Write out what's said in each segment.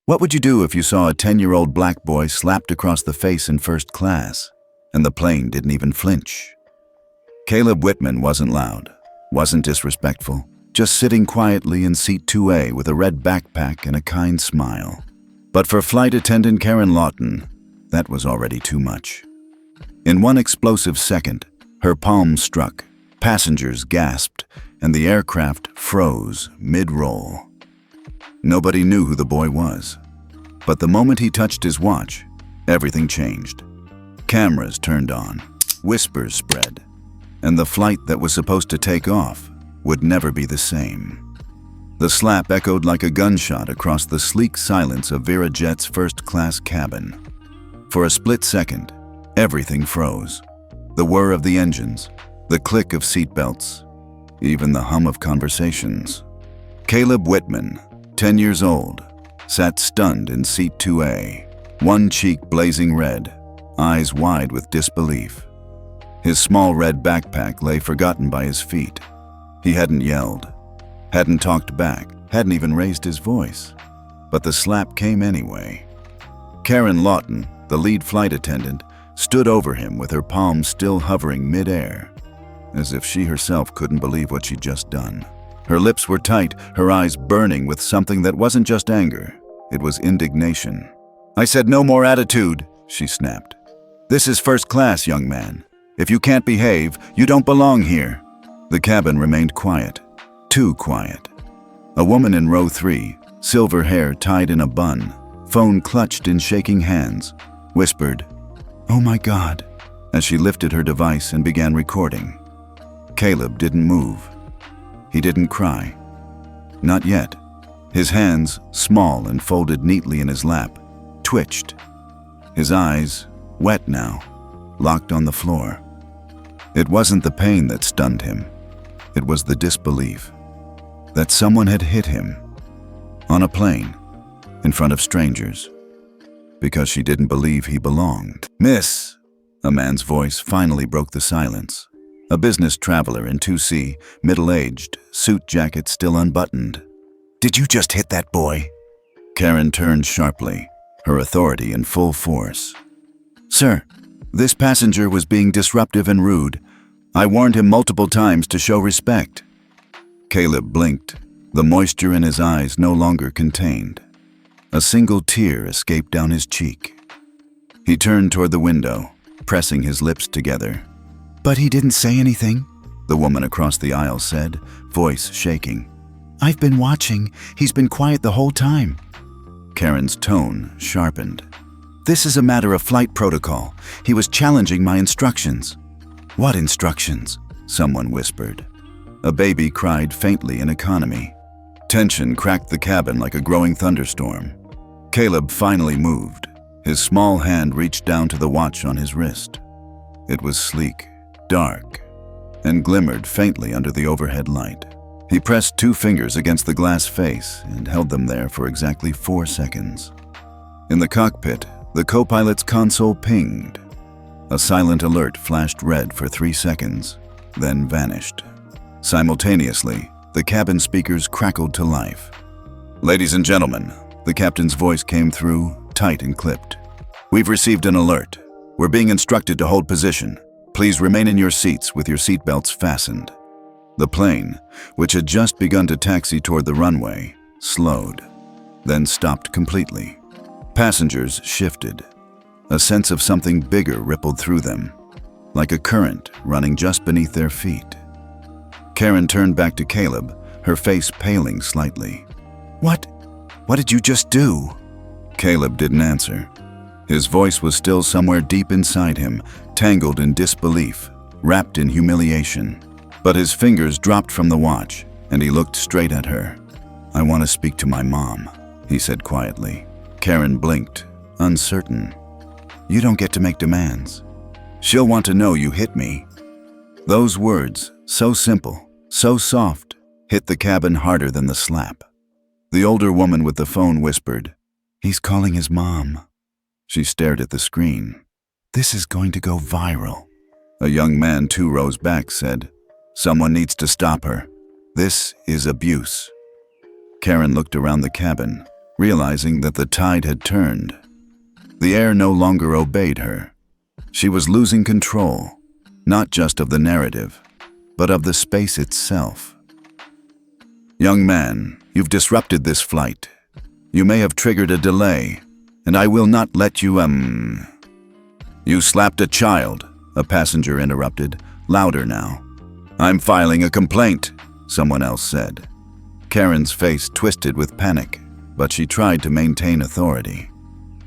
What would you do if you saw a 10-year-old black boy slapped across the face in first class, and the plane didn't even flinch? Caleb Whitman wasn't loud, wasn't disrespectful, just sitting quietly in seat 2A with a red backpack and a kind smile. But for flight attendant Karen Lawton, that was already too much. In one explosive second, her palms struck, passengers gasped, and the aircraft froze mid-roll. Nobody knew who the boy was. But the moment he touched his watch, everything changed. Cameras turned on, whispers spread, and the flight that was supposed to take off would never be the same. The slap echoed like a gunshot across the sleek silence of Vera Jet's first-class cabin. For a split second, everything froze. The whir of the engines, the click of seatbelts, even the hum of conversations. Caleb Whitman, 10 years old, sat stunned in seat 2A, one cheek blazing red, eyes wide with disbelief. His small red backpack lay forgotten by his feet. He hadn't yelled, hadn't talked back, hadn't even raised his voice. But the slap came anyway. Karen Lawton, the lead flight attendant, stood over him with her palms still hovering mid-air, as if she herself couldn't believe what she'd just done. Her lips were tight, her eyes burning with something that wasn't just anger, it was indignation. "I said no more attitude," she snapped. "This is first class, young man. If you can't behave, you don't belong here." The cabin remained quiet, too quiet. A woman in row 3, silver hair tied in a bun, phone clutched in shaking hands, whispered, "Oh my God," as she lifted her device and began recording. Caleb didn't move. He didn't cry. Not yet. His hands, small and folded neatly in his lap, twitched. His eyes, wet now, locked on the floor. It wasn't the pain that stunned him. It was the disbelief that someone had hit him on a plane in front of strangers because she didn't believe he belonged. "Miss," a man's voice finally broke the silence. A business traveler in 2C, middle-aged, suit jacket still unbuttoned. "Did you just hit that boy?" Karen turned sharply, her authority in full force. "Sir, this passenger was being disruptive and rude. I warned him multiple times to show respect." Caleb blinked, the moisture in his eyes no longer contained. A single tear escaped down his cheek. He turned toward the window, pressing his lips together. "But he didn't say anything," the woman across the aisle said, voice shaking. "I've been watching. He's been quiet the whole time." Karen's tone sharpened. "This is a matter of flight protocol. He was challenging my instructions." "What instructions?" someone whispered. A baby cried faintly in economy. Tension cracked the cabin like a growing thunderstorm. Caleb finally moved. His small hand reached down to the watch on his wrist. It was sleek, dark, and glimmered faintly under the overhead light. He pressed 2 fingers against the glass face and held them there for exactly 4 seconds. In the cockpit, the co-pilot's console pinged. A silent alert flashed red for 3 seconds, then vanished. Simultaneously, the cabin speakers crackled to life. "Ladies and gentlemen," the captain's voice came through, tight and clipped. "We've received an alert. We're being instructed to hold position. Please remain in your seats with your seatbelts fastened." The plane, which had just begun to taxi toward the runway, slowed, then stopped completely. Passengers shifted. A sense of something bigger rippled through them, like a current running just beneath their feet. Karen turned back to Caleb, her face paling slightly. What did you just do?" Caleb didn't answer. His voice was still somewhere deep inside him, tangled in disbelief, wrapped in humiliation. But his fingers dropped from the watch, and he looked straight at her. "I want to speak to my mom," he said quietly. Karen blinked, uncertain. "You don't get to make demands. She'll want to know you hit me." Those words, so simple, so soft, hit the cabin harder than the slap. The older woman with the phone whispered, "He's calling his mom." She stared at the screen. "This is going to go viral." A young man 2 rows back said, "Someone needs to stop her. This is abuse." Karen looked around the cabin, realizing that the tide had turned. The air no longer obeyed her. She was losing control, not just of the narrative, but of the space itself. "Young man, you've disrupted this flight. You may have triggered a delay, and I will not let you, You slapped a child," a passenger interrupted, louder now. "I'm filing a complaint," someone else said. Karen's face twisted with panic, but she tried to maintain authority.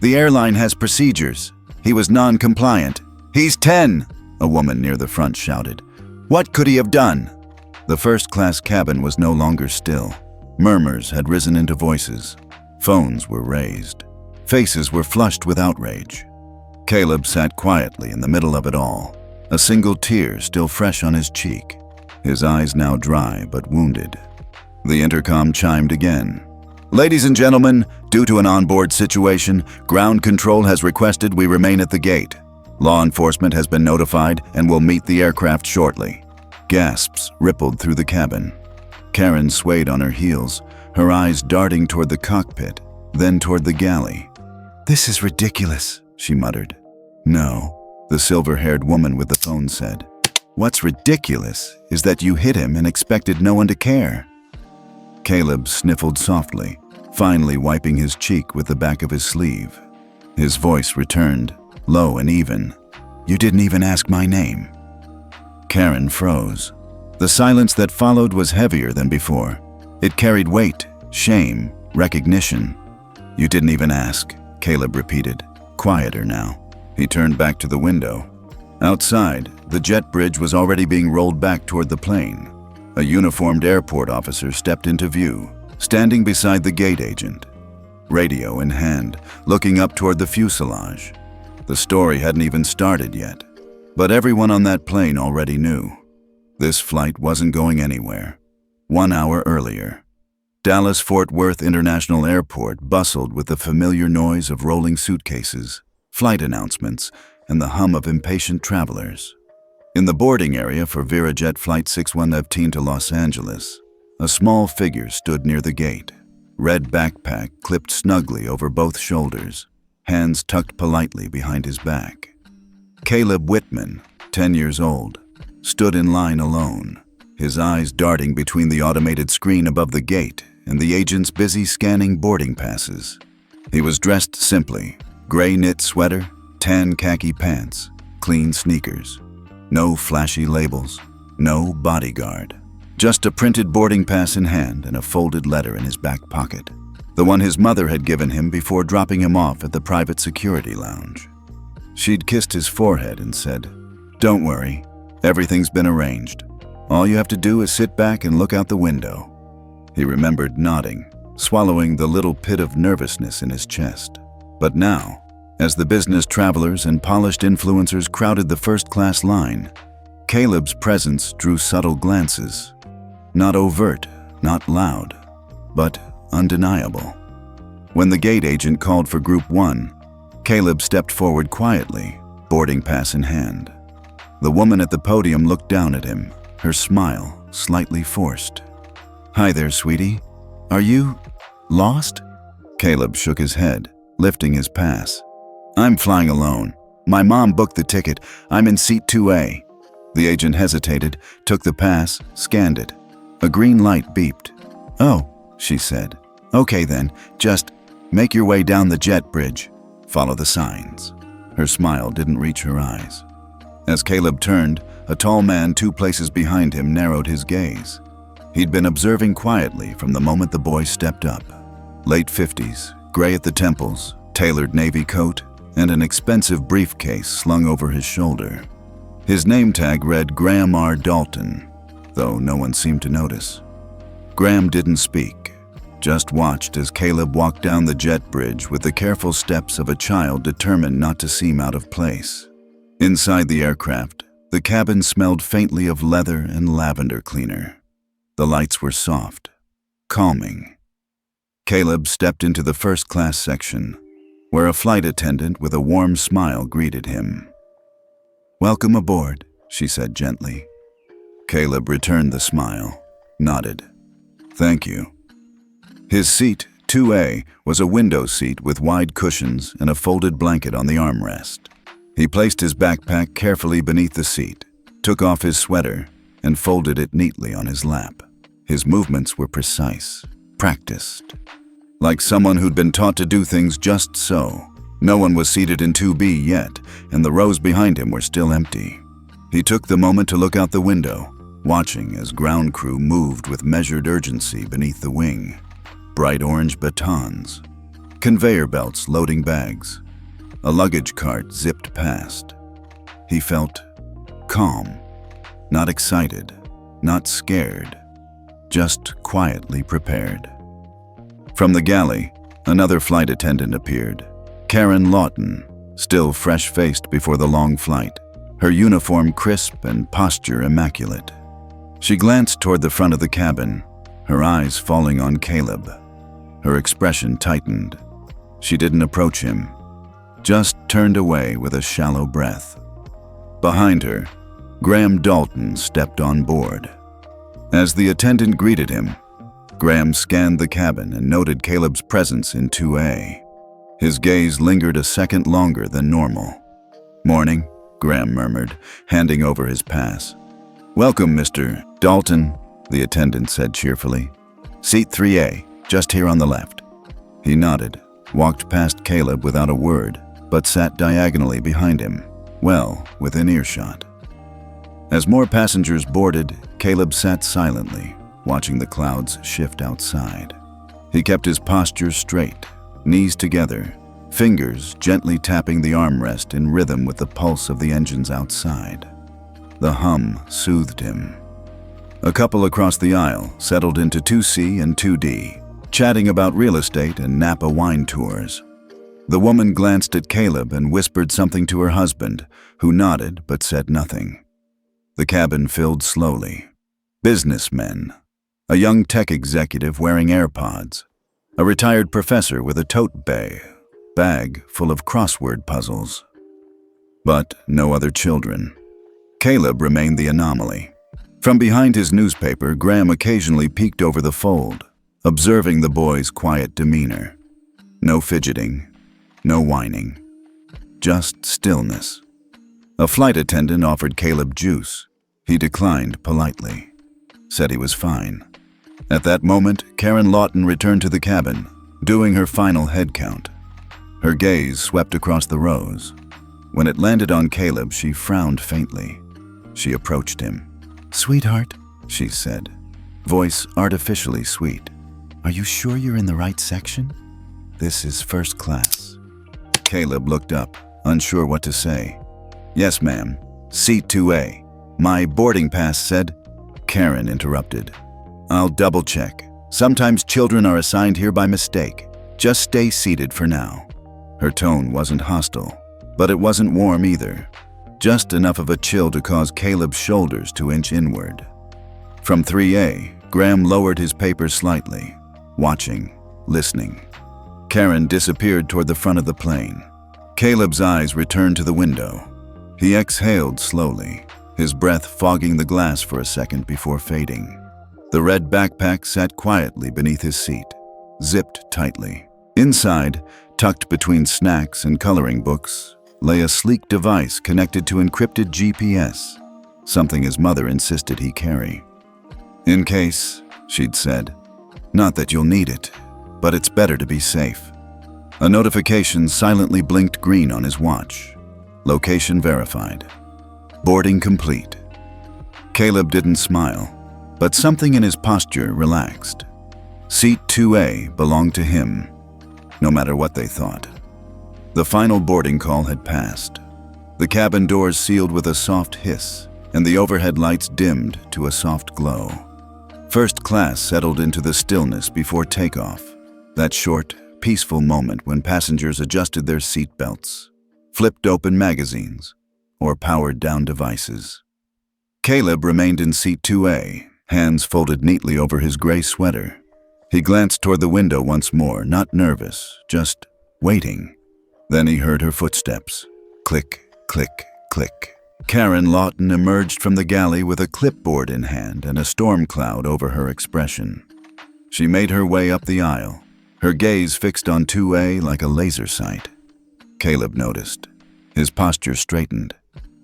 "The airline has procedures. He was non-compliant. He's 10, a woman near the front shouted. "What could he have done?" The first-class cabin was no longer still. Murmurs had risen into voices. Phones were raised. Faces were flushed with outrage. Caleb sat quietly in the middle of it all, a single tear still fresh on his cheek, his eyes now dry but wounded. The intercom chimed again. "Ladies and gentlemen, due to an onboard situation, ground control has requested we remain at the gate. Law enforcement has been notified and will meet the aircraft shortly." Gasps rippled through the cabin. Karen swayed on her heels, her eyes darting toward the cockpit, then toward the galley. "This is ridiculous," she muttered. "No," the silver-haired woman with the phone said. "What's ridiculous is that you hit him and expected no one to care." Caleb sniffled softly, finally wiping his cheek with the back of his sleeve. His voice returned, low and even. "You didn't even ask my name." Karen froze. The silence that followed was heavier than before. It carried weight, shame, recognition. "You didn't even ask," Caleb repeated, quieter now. He turned back to the window. Outside, the jet bridge was already being rolled back toward the plane. A uniformed airport officer stepped into view, standing beside the gate agent, radio in hand, looking up toward the fuselage. The story hadn't even started yet, but everyone on that plane already knew. This flight wasn't going anywhere. 1 hour earlier, Dallas-Fort Worth International Airport bustled with the familiar noise of rolling suitcases, flight announcements, and the hum of impatient travelers. In the boarding area for ViraJet Flight 6115 to Los Angeles, a small figure stood near the gate, red backpack clipped snugly over both shoulders, hands tucked politely behind his back. Caleb Whitman, 10 years old, stood in line alone, his eyes darting between the automated screen above the gate and the agents busy scanning boarding passes. He was dressed simply, gray knit sweater, tan khaki pants, clean sneakers. No flashy labels, no bodyguard. Just a printed boarding pass in hand and a folded letter in his back pocket, the one his mother had given him before dropping him off at the private security lounge. She'd kissed his forehead and said, "Don't worry, everything's been arranged. All you have to do is sit back and look out the window." He remembered nodding, swallowing the little pit of nervousness in his chest. But now, as the business travelers and polished influencers crowded the first-class line, Caleb's presence drew subtle glances. Not overt, not loud, but undeniable. When the gate agent called for Group 1, Caleb stepped forward quietly, boarding pass in hand. The woman at the podium looked down at him, her smile slightly forced. "Hi there, sweetie. Are you lost?" Caleb shook his head, lifting his pass. "I'm flying alone. My mom booked the ticket. I'm in seat 2A. The agent hesitated, took the pass, scanned it. A green light beeped. "Oh," she said. "Okay then, just make your way down the jet bridge. Follow the signs." Her smile didn't reach her eyes. As Caleb turned, a tall man 2 places behind him narrowed his gaze. He'd been observing quietly from the moment the boy stepped up. Late 50s, gray at the temples, tailored navy coat, and an expensive briefcase slung over his shoulder. His name tag read Graham R. Dalton, though no one seemed to notice. Graham didn't speak, just watched as Caleb walked down the jet bridge with the careful steps of a child determined not to seem out of place. Inside the aircraft, the cabin smelled faintly of leather and lavender cleaner. The lights were soft, calming. Caleb stepped into the first-class section, where a flight attendant with a warm smile greeted him. "Welcome aboard," she said gently. Caleb returned the smile, nodded. "Thank you." His seat, 2A was a window seat with wide cushions and a folded blanket on the armrest. He placed his backpack carefully beneath the seat, took off his sweater, and folded it neatly on his lap. His movements were precise, practiced, like someone who'd been taught to do things just so. No one was seated in 2B yet, and the rows behind him were still empty. He took the moment to look out the window, watching as ground crew moved with measured urgency beneath the wing. Bright orange batons, conveyor belts loading bags, a luggage cart zipped past. He felt calm, not excited, not scared, just quietly prepared. From the galley, another flight attendant appeared. Karen Lawton, still fresh-faced before the long flight, her uniform crisp and posture immaculate. She glanced toward the front of the cabin, her eyes falling on Caleb. Her expression tightened. She didn't approach him, just turned away with a shallow breath. Behind her, Graham Dalton stepped on board. As the attendant greeted him, Graham scanned the cabin and noted Caleb's presence in 2A. His gaze lingered a second longer than normal. "Morning," Graham murmured, handing over his pass. "Welcome, Mr. Dalton," the attendant said cheerfully. "Seat 3A, just here on the left." He nodded, walked past Caleb without a word, but sat diagonally behind him, well within earshot. As more passengers boarded, Caleb sat silently, watching the clouds shift outside. He kept his posture straight, knees together, fingers gently tapping the armrest in rhythm with the pulse of the engines outside. The hum soothed him. A couple across the aisle settled into 2C and 2D, chatting about real estate and Napa wine tours. The woman glanced at Caleb and whispered something to her husband, who nodded but said nothing. The cabin filled slowly. Businessmen, a young tech executive wearing AirPods, a retired professor with a tote bag full of crossword puzzles. But no other children. Caleb remained the anomaly. From behind his newspaper, Graham occasionally peeked over the fold, observing the boy's quiet demeanor. No fidgeting, no whining, just stillness. A flight attendant offered Caleb juice. He declined politely, said he was fine. At that moment, Karen Lawton returned to the cabin, doing her final head count. Her gaze swept across the rows. When it landed on Caleb, she frowned faintly. She approached him. "Sweetheart," she said, voice artificially sweet. "Are you sure you're in the right section? This is first class." Caleb looked up, unsure what to say. "Yes, ma'am. Seat 2A. My boarding pass said—" Karen interrupted. "I'll double-check. Sometimes children are assigned here by mistake. Just stay seated for now." Her tone wasn't hostile, but it wasn't warm either. Just enough of a chill to cause Caleb's shoulders to inch inward. From 3A, Graham lowered his paper slightly, watching, listening. Karen disappeared toward the front of the plane. Caleb's eyes returned to the window. He exhaled slowly, his breath fogging the glass for a second before fading. The red backpack sat quietly beneath his seat, zipped tightly. Inside, tucked between snacks and coloring books, lay a sleek device connected to encrypted GPS, something his mother insisted he carry. "In case," she'd said. "Not that you'll need it, but it's better to be safe." A notification silently blinked green on his watch. Location verified. Boarding complete. Caleb didn't smile, but something in his posture relaxed. Seat 2A belonged to him, no matter what they thought. The final boarding call had passed. The cabin doors sealed with a soft hiss, and the overhead lights dimmed to a soft glow. First class settled into the stillness before takeoff, that short, peaceful moment when passengers adjusted their seat belts, flipped open magazines, or powered down devices. Caleb remained in seat 2A, hands folded neatly over his gray sweater. He glanced toward the window once more, not nervous, just waiting. Then he heard her footsteps. Click, click, click. Karen Lawton emerged from the galley with a clipboard in hand and a storm cloud over her expression. She made her way up the aisle, her gaze fixed on 2A like a laser sight. Caleb noticed. His posture straightened.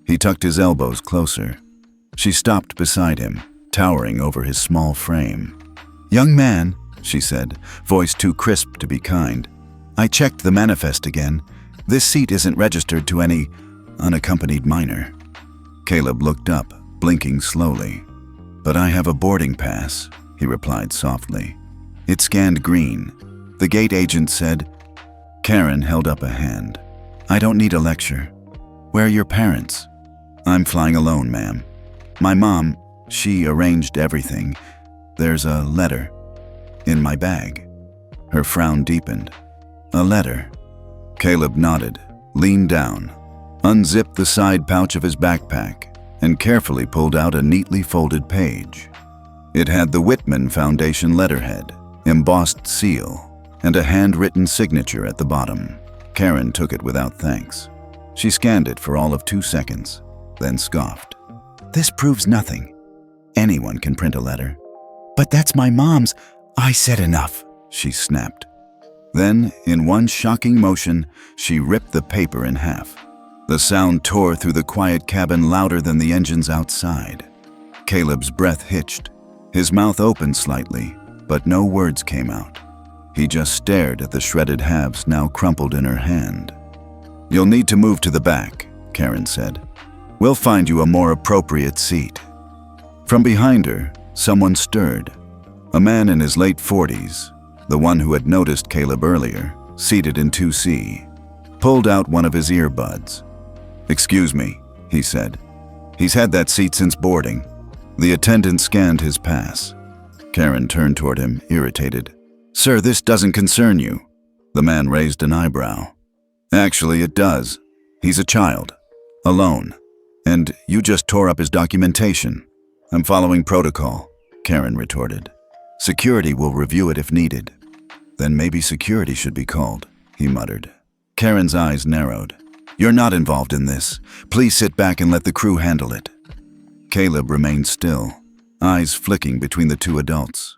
He tucked his elbows closer. She stopped beside him, towering over his small frame. "Young man," she said, voice too crisp to be kind, "I checked the manifest again. This seat isn't registered to any unaccompanied minor." Caleb looked up, blinking slowly. "But I have a boarding pass," he replied softly. "It scanned green. The gate agent said—" Karen held up a hand. "I don't need a lecture. Where are your parents?" "I'm flying alone, ma'am. My mom, she arranged everything. There's a letter in my bag." Her frown deepened. "A letter?" Caleb nodded, leaned down, unzipped the side pouch of his backpack, and carefully pulled out a neatly folded page. It had the Whitman Foundation letterhead, embossed seal, and a handwritten signature at the bottom. Karen took it without thanks. She scanned it for all of 2 seconds, then scoffed. "This proves nothing. Anyone can print a letter." "But that's my mom's." "I said enough," she snapped. Then, in one shocking motion, she ripped the paper in half. The sound tore through the quiet cabin louder than the engines outside. Caleb's breath hitched. His mouth opened slightly, but no words came out. He just stared at the shredded halves now crumpled in her hand. "You'll need to move to the back," Karen said. "We'll find you a more appropriate seat." From behind her, someone stirred. A man in his late 40s, the one who had noticed Caleb earlier, seated in 2C, pulled out one of his earbuds. "Excuse me," he said. "He's had that seat since boarding." The attendant scanned his pass. Karen turned toward him, irritated. "Sir, this doesn't concern you." The man raised an eyebrow. "Actually, it does. He's a child, alone, and you just tore up his documentation." "I'm following protocol," Karen retorted. "Security will review it if needed." "Then maybe security should be called," he muttered. Karen's eyes narrowed. "You're not involved in this. Please sit back and let the crew handle it." Caleb remained still, eyes flicking between the two adults.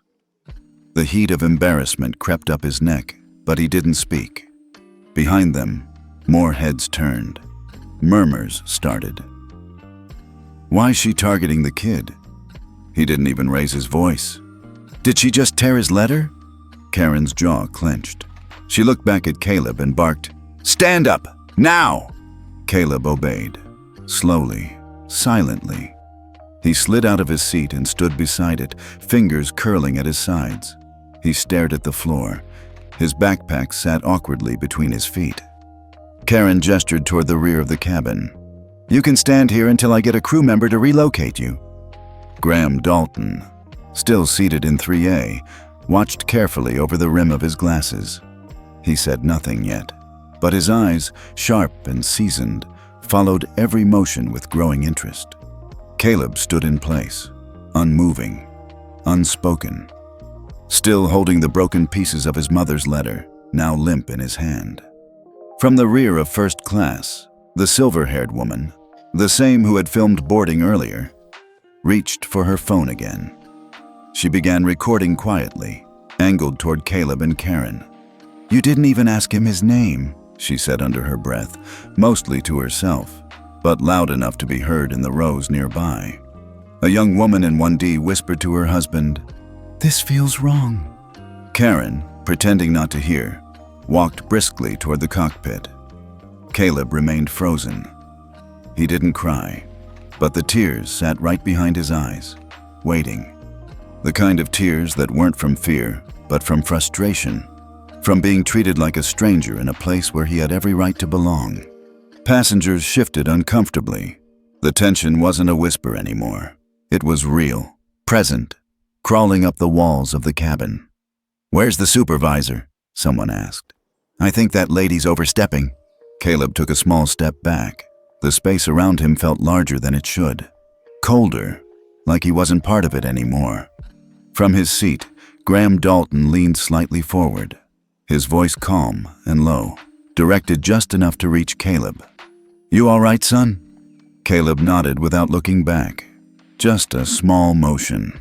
The heat of embarrassment crept up his neck, but he didn't speak. Behind them, more heads turned. Murmurs started. Why is she targeting the kid? He didn't even raise his voice. Did she just tear his letter? Karen's jaw clenched. She looked back at Caleb and barked, "Stand up, now!" Caleb obeyed, slowly, silently. He slid out of his seat and stood beside it, fingers curling at his sides. He stared at the floor. His backpack sat awkwardly between his feet. Karen gestured toward the rear of the cabin. "You can stand here until I get a crew member to relocate you." Graham Dalton, still seated in 3A, watched carefully over the rim of his glasses. He said nothing yet, but his eyes, sharp and seasoned, followed every motion with growing interest. Caleb stood in place, unmoving, unspoken, still holding the broken pieces of his mother's letter, now limp in his hand. From the rear of first class, the silver-haired woman, the same who had filmed boarding earlier, reached for her phone again. She began recording quietly, angled toward Caleb and Karen. "You didn't even ask him his name," she said under her breath, mostly to herself, but loud enough to be heard in the rows nearby. A young woman in 1D whispered to her husband, "This feels wrong." Karen, pretending not to hear, walked briskly toward the cockpit. Caleb remained frozen. He didn't cry, but the tears sat right behind his eyes, waiting. The kind of tears that weren't from fear, but from frustration, from being treated like a stranger in a place where he had every right to belong. Passengers shifted uncomfortably. The tension wasn't a whisper anymore. It was real, present, crawling up the walls of the cabin. "Where's the supervisor?" someone asked. "I think that lady's overstepping." Caleb took a small step back. The space around him felt larger than it should. Colder, like he wasn't part of it anymore. From his seat, Graham Dalton leaned slightly forward, his voice calm and low, directed just enough to reach Caleb. "You all right, son?" Caleb nodded without looking back. Just a small motion.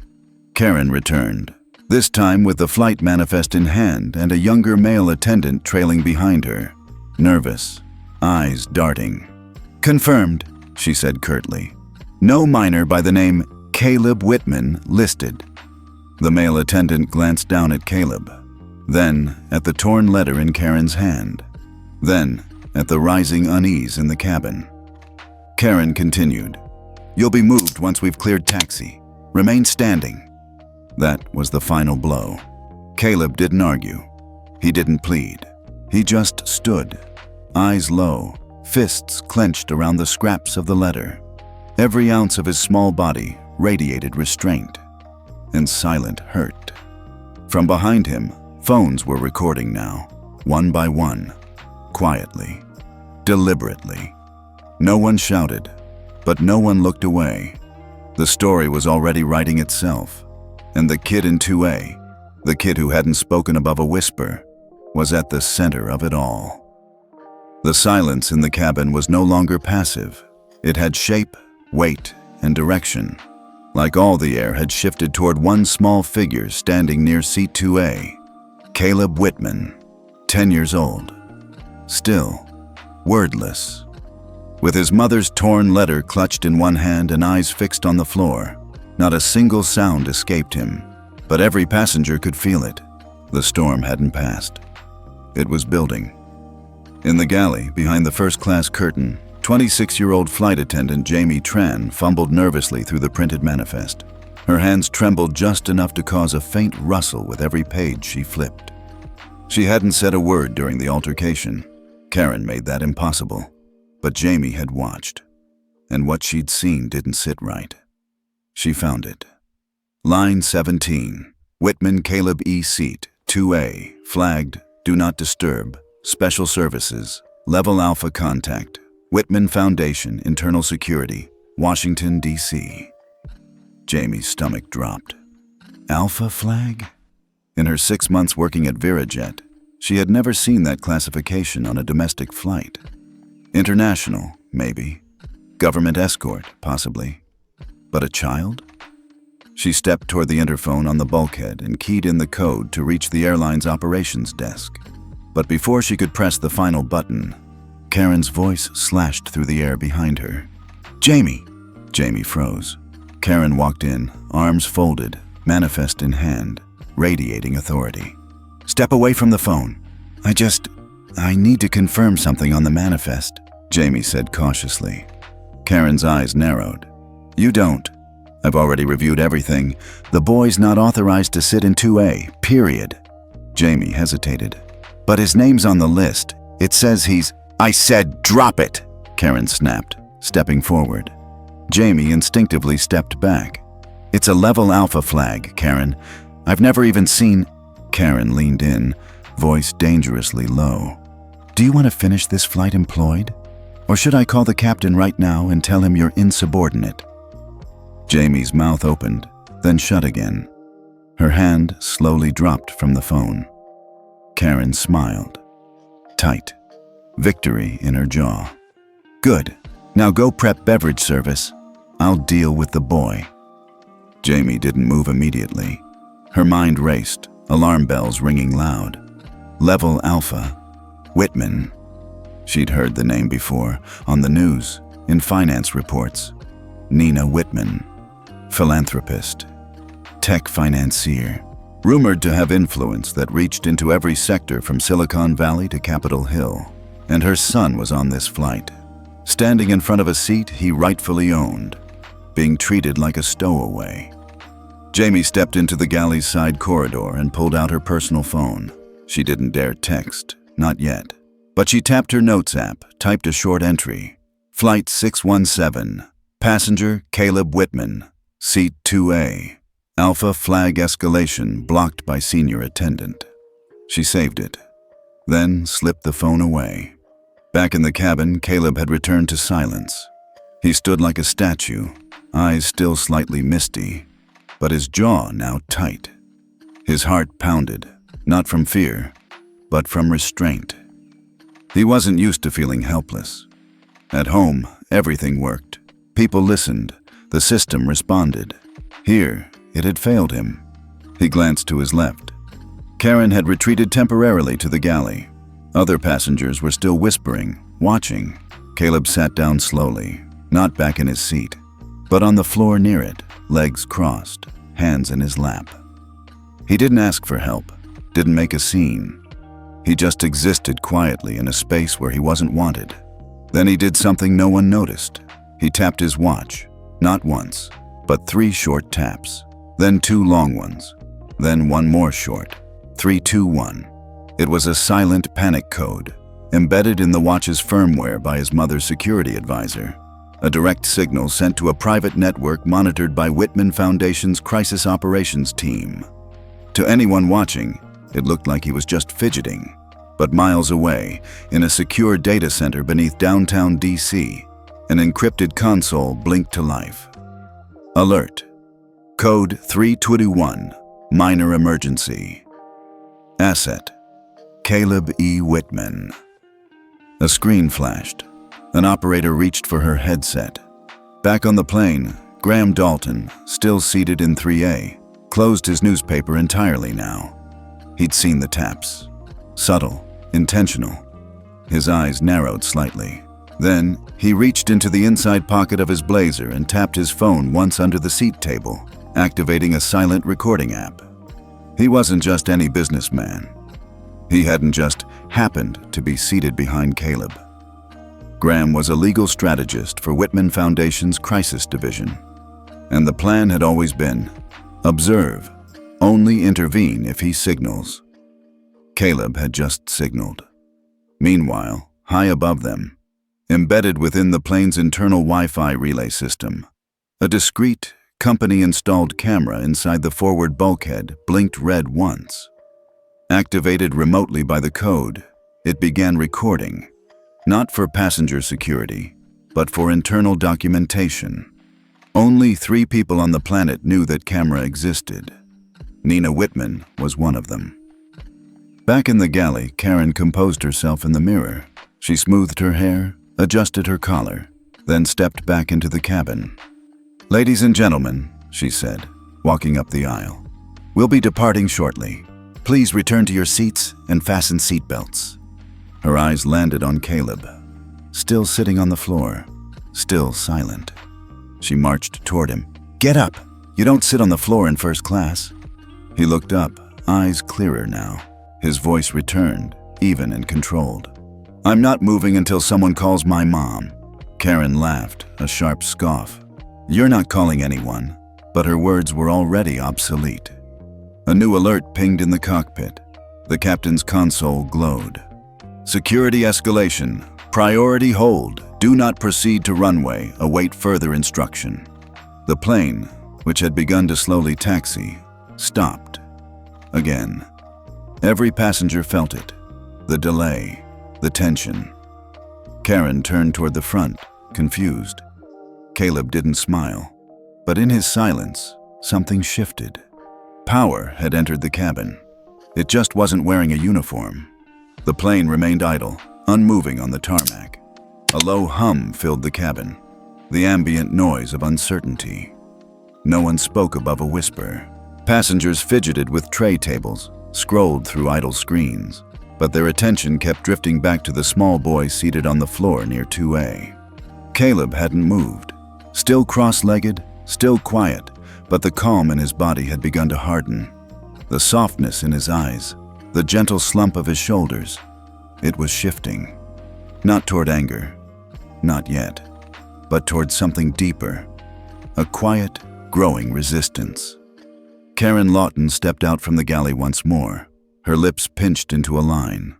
Karen returned, this time with the flight manifest in hand and a younger male attendant trailing behind her, nervous, eyes darting. "Confirmed," she said curtly. "No minor by the name Caleb Whitman listed." The male attendant glanced down at Caleb, then at the torn letter in Karen's hand, then at the rising unease in the cabin. Karen continued, "You'll be moved once we've cleared taxi. Remain standing." That was the final blow. Caleb didn't argue. He didn't plead. He just stood, eyes low, fists clenched around the scraps of the letter. Every ounce of his small body radiated restraint and silent hurt. From behind him, phones were recording now, one by one, quietly, deliberately. No one shouted, but no one looked away. The story was already writing itself, and the kid in 2A, the kid who hadn't spoken above a whisper, was at the center of it all. The silence in the cabin was no longer passive. It had shape, weight, and direction. Like all the air had shifted toward one small figure standing near seat 2A, Caleb Whitman, 10 years old. Still, wordless. With his mother's torn letter clutched in one hand and eyes fixed on the floor, not a single sound escaped him, but every passenger could feel it. The storm hadn't passed. It was building. In the galley, behind the first-class curtain, 26-year-old flight attendant Jamie Tran fumbled nervously through the printed manifest. Her hands trembled just enough to cause a faint rustle with every page she flipped. She hadn't said a word during the altercation. Karen made that impossible. But Jamie had watched, and what she'd seen didn't sit right. She found it. Line 17, Whitman Caleb E. Seat, 2A, flagged, do not disturb, special services, level alpha contact, Whitman Foundation, Internal Security, Washington, D.C. Jamie's stomach dropped. Alpha flag? In her 6 months working at Virajet, she had never seen that classification on a domestic flight. International, maybe. Government escort, possibly. But a child? She stepped toward the interphone on the bulkhead and keyed in the code to reach the airline's operations desk. But before she could press the final button, Karen's voice slashed through the air behind her. "Jamie!" Jamie froze. Karen walked in, arms folded, manifest in hand, radiating authority. "Step away from the phone. I need to confirm something on the manifest," Jamie said cautiously. Karen's eyes narrowed. "You don't. I've already reviewed everything. The boy's not authorized to sit in 2A, period." Jamie hesitated. "But his name's on the list. It says he's—" "I said drop it!" Karen snapped, stepping forward. Jamie instinctively stepped back. "It's a level alpha flag, Karen. I've never even seen—" Karen leaned in, voice dangerously low. "Do you want to finish this flight employed? Or should I call the captain right now and tell him you're insubordinate?" Jamie's mouth opened, then shut again. Her hand slowly dropped from the phone. Karen smiled. Tight. Victory in her jaw. "Good. Now go prep beverage service. I'll deal with the boy." Jamie didn't move immediately. Her mind raced, alarm bells ringing loud. Level Alpha. Whitman. She'd heard the name before, on the news, in finance reports. Nina Whitman. Philanthropist. Tech financier. Rumored to have influence that reached into every sector from Silicon Valley to Capitol Hill. And her son was on this flight, standing in front of a seat he rightfully owned, being treated like a stowaway. Jamie stepped into the galley's side corridor and pulled out her personal phone. She didn't dare text, not yet. But she tapped her notes app, typed a short entry. Flight 617, passenger Caleb Whitman, seat 2A. Alpha flag escalation blocked by senior attendant. She saved it, then slipped the phone away. Back in the cabin, Caleb had returned to silence. He stood like a statue, eyes still slightly misty, but his jaw now tight. His heart pounded, not from fear, but from restraint. He wasn't used to feeling helpless. At home, everything worked. People listened. The system responded. Here, it had failed him. He glanced to his left. Karen had retreated temporarily to the galley. Other passengers were still whispering, watching. Caleb sat down slowly, not back in his seat, but on the floor near it, legs crossed, hands in his lap. He didn't ask for help, didn't make a scene. He just existed quietly in a space where he wasn't wanted. Then he did something no one noticed. He tapped his watch, not once, but 3 short taps, then 2 long ones, then 1 more short. 321. It was a silent panic code, embedded in the watch's firmware by his mother's security advisor. A direct signal sent to a private network monitored by Whitman Foundation's Crisis Operations team. To anyone watching, it looked like he was just fidgeting. But miles away, in a secure data center beneath downtown DC, an encrypted console blinked to life. Alert. Code 321. Minor emergency. Asset. Caleb E. Whitman. A screen flashed. An operator reached for her headset. Back on the plane, Graham Dalton, still seated in 3A, closed his newspaper entirely now. He'd seen the taps. Subtle, intentional. His eyes narrowed slightly. Then, he reached into the inside pocket of his blazer and tapped his phone once under the seat table, activating a silent recording app. He wasn't just any businessman. He hadn't just happened to be seated behind Caleb. Graham was a legal strategist for Whitman Foundation's Crisis Division. And the plan had always been, observe, only intervene if he signals. Caleb had just signaled. Meanwhile, high above them, embedded within the plane's internal Wi-Fi relay system, a discreet, company-installed camera inside the forward bulkhead blinked red once. Activated remotely by the code, it began recording, not for passenger security, but for internal documentation. Only 3 people on the planet knew that camera existed. Nina Whitman was one of them. Back in the galley, Karen composed herself in the mirror. She smoothed her hair, adjusted her collar, then stepped back into the cabin. "Ladies and gentlemen," she said, walking up the aisle, "we'll be departing shortly. Please return to your seats and fasten seatbelts." Her eyes landed on Caleb, still sitting on the floor, still silent. She marched toward him. "Get up! You don't sit on the floor in first class." He looked up, eyes clearer now. His voice returned, even and controlled. "I'm not moving until someone calls my mom." Karen laughed, a sharp scoff. "You're not calling anyone," but her words were already obsolete. A new alert pinged in the cockpit. The captain's console glowed. "Security escalation. Priority hold. Do not proceed to runway. Await further instruction." The plane, which had begun to slowly taxi, stopped. Again. Every passenger felt it. The delay, the tension. Karen turned toward the front, confused. Caleb didn't smile, but in his silence, something shifted. Power had entered the cabin. It just wasn't wearing a uniform. The plane remained idle, unmoving on the tarmac. A low hum filled the cabin, the ambient noise of uncertainty. No one spoke above a whisper. Passengers fidgeted with tray tables, scrolled through idle screens, but their attention kept drifting back to the small boy seated on the floor near 2A. Caleb hadn't moved. Still cross-legged, still quiet, but the calm in his body had begun to harden. The softness in his eyes, the gentle slump of his shoulders, it was shifting. Not toward anger, not yet, but toward something deeper. A quiet, growing resistance. Karen Lawton stepped out from the galley once more, her lips pinched into a line.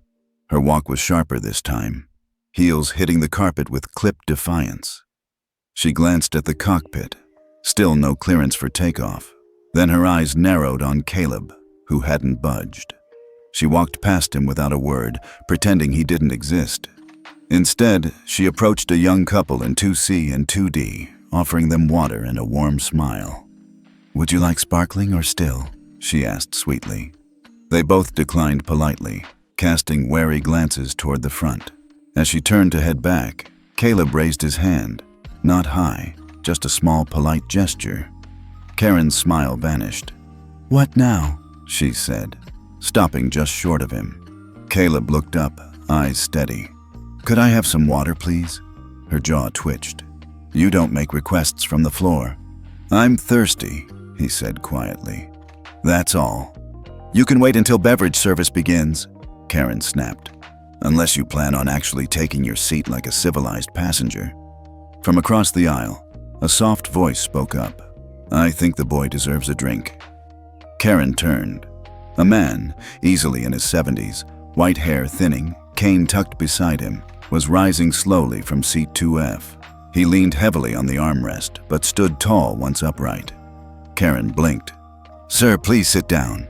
Her walk was sharper this time, heels hitting the carpet with clipped defiance. She glanced at the cockpit, still no clearance for takeoff. Then her eyes narrowed on Caleb, who hadn't budged. She walked past him without a word, pretending he didn't exist. Instead, she approached a young couple in 2C and 2D, offering them water and a warm smile. "Would you like sparkling or still?" she asked sweetly. They both declined politely, casting wary glances toward the front. As she turned to head back, Caleb raised his hand, not high, just a small polite gesture. Karen's smile vanished. "What now?" she said, stopping just short of him. Caleb looked up, eyes steady. "Could I have some water, please?" Her jaw twitched. "You don't make requests from the floor." "I'm thirsty," he said quietly. "That's all." "You can wait until beverage service begins," Karen snapped. "Unless you plan on actually taking your seat like a civilized passenger." From across the aisle, a soft voice spoke up. "I think the boy deserves a drink." Karen turned. A man, easily in his 70s, white hair thinning, cane tucked beside him, was rising slowly from seat 2F. He leaned heavily on the armrest, but stood tall once upright. Karen blinked. "Sir, please sit down."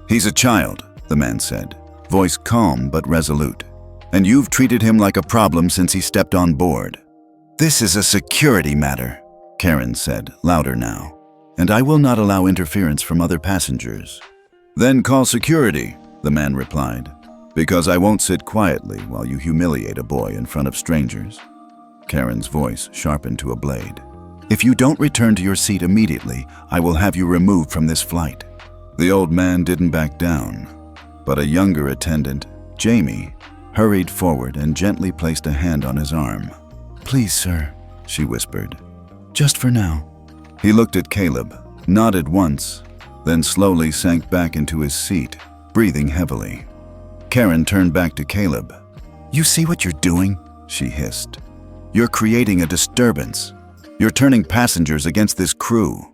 "He's a child," the man said, voice calm but resolute. "And you've treated him like a problem since he stepped on board." "This is a security matter," Karen said, louder now. "And I will not allow interference from other passengers." "Then call security," the man replied, "because I won't sit quietly while you humiliate a boy in front of strangers." Karen's voice sharpened to a blade. "If you don't return to your seat immediately, I will have you removed from this flight." The old man didn't back down, but a younger attendant, Jamie, hurried forward and gently placed a hand on his arm. "Please, sir," she whispered. "Just for now." He looked at Caleb, nodded once, then slowly sank back into his seat, breathing heavily. Karen turned back to Caleb. "You see what you're doing?" she hissed. "You're creating a disturbance. You're turning passengers against this crew."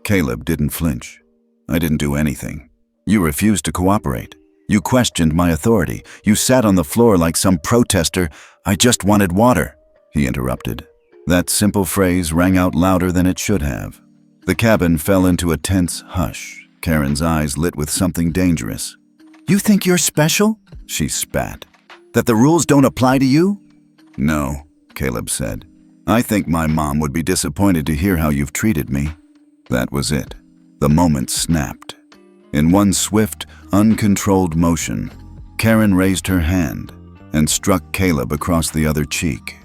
Caleb didn't flinch. "I didn't do anything. You refused to cooperate. You questioned my authority. You sat on the floor like some protester. I just wanted water," he interrupted. That simple phrase rang out louder than it should have. The cabin fell into a tense hush, Karen's eyes lit with something dangerous. "You think you're special?" she spat. "That the rules don't apply to you?" "No," Caleb said. "I think my mom would be disappointed to hear how you've treated me." That was it. The moment snapped. In one swift, uncontrolled motion, Karen raised her hand and struck Caleb across the other cheek.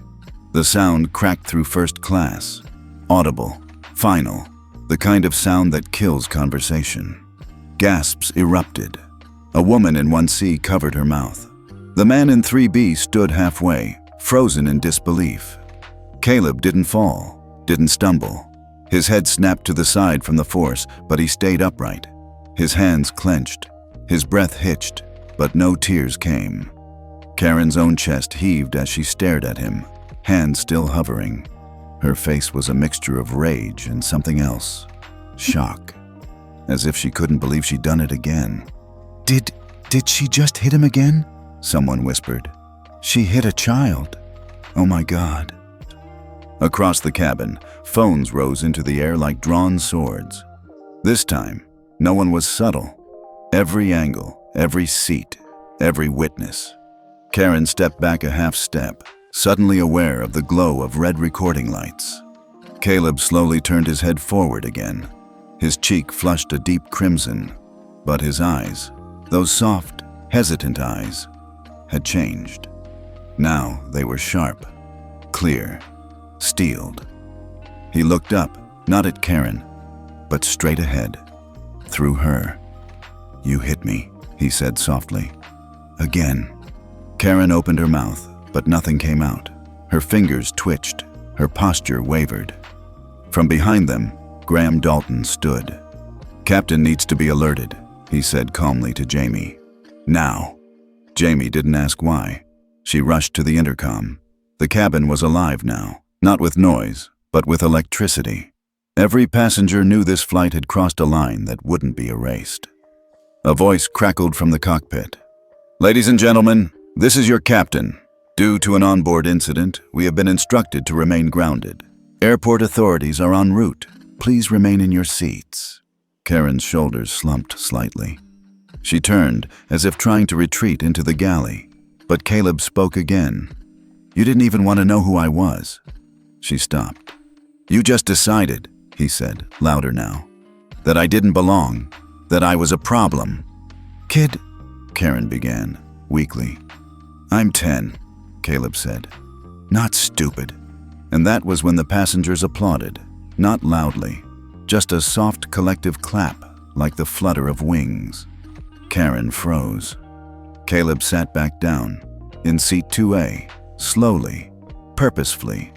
The sound cracked through first class, audible, final, the kind of sound that kills conversation. Gasps erupted. A woman in 1C covered her mouth. The man in 3B stood halfway, frozen in disbelief. Caleb didn't fall, didn't stumble. His head snapped to the side from the force, but he stayed upright. His hands clenched, his breath hitched, but no tears came. Karen's own chest heaved as she stared at him, hands still hovering. Her face was a mixture of rage and something else. Shock. As if she couldn't believe she'd done it again. Did she just hit him again?" someone whispered. "She hit a child. Oh my God." Across the cabin, phones rose into the air like drawn swords. This time, no one was subtle. Every angle, every seat, every witness. Karen stepped back a half step, suddenly aware of the glow of red recording lights. Caleb slowly turned his head forward again. His cheek flushed a deep crimson, but his eyes, those soft, hesitant eyes, had changed. Now they were sharp, clear, steeled. He looked up, not at Karen, but straight ahead, through her. "You hit me," he said softly. "Again." Karen opened her mouth, but nothing came out. Her fingers twitched, her posture wavered. From behind them, Graham Dalton stood. "Captain needs to be alerted," he said calmly to Jamie. "Now." Jamie didn't ask why. She rushed to the intercom. The cabin was alive now, not with noise, but with electricity. Every passenger knew this flight had crossed a line that wouldn't be erased. A voice crackled from the cockpit. "Ladies and gentlemen, this is your captain. Due to an onboard incident, we have been instructed to remain grounded. Airport authorities are en route. Please remain in your seats." Karen's shoulders slumped slightly. She turned, as if trying to retreat into the galley, but Caleb spoke again. "You didn't even want to know who I was." She stopped. "You just decided," he said, louder now, "that I didn't belong, that I was a problem." "Kid," Karen began, weakly. "I'm 10, Caleb said. "Not stupid." And that was when the passengers applauded, not loudly, just a soft collective clap, like the flutter of wings. Karen froze. Caleb sat back down, in seat 2A, slowly, purposefully.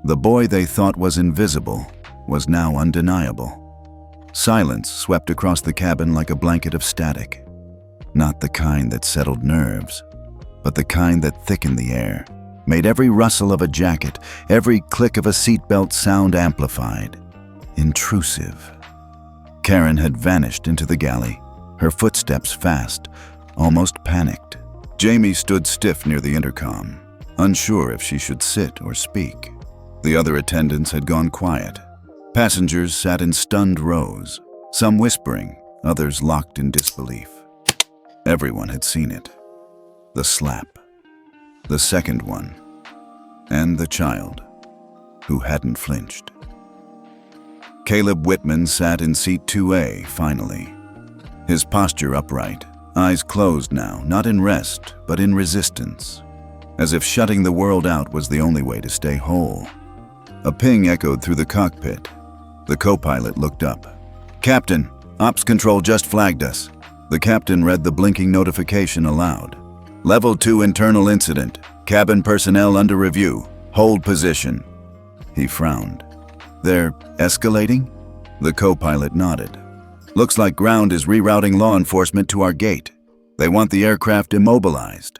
The boy they thought was invisible was now undeniable. Silence swept across the cabin like a blanket of static. Not the kind that settled nerves, but the kind that thickened the air, made every rustle of a jacket, every click of a seatbelt sound amplified, intrusive. Karen had vanished into the galley, her footsteps fast, almost panicked. Jamie stood stiff near the intercom, unsure if she should sit or speak. The other attendants had gone quiet. Passengers sat in stunned rows, some whispering, others locked in disbelief. Everyone had seen it. The slap, the second one, and the child, who hadn't flinched. Caleb Whitman sat in seat 2A, finally. His posture upright, eyes closed now, not in rest, but in resistance, as if shutting the world out was the only way to stay whole. A ping echoed through the cockpit. The co-pilot looked up. "Captain, Ops Control just flagged us." The captain read the blinking notification aloud. "Level 2 internal incident. Cabin personnel under review. Hold position." He frowned. "They're escalating?" The co-pilot nodded. "Looks like ground is rerouting law enforcement to our gate. They want the aircraft immobilized."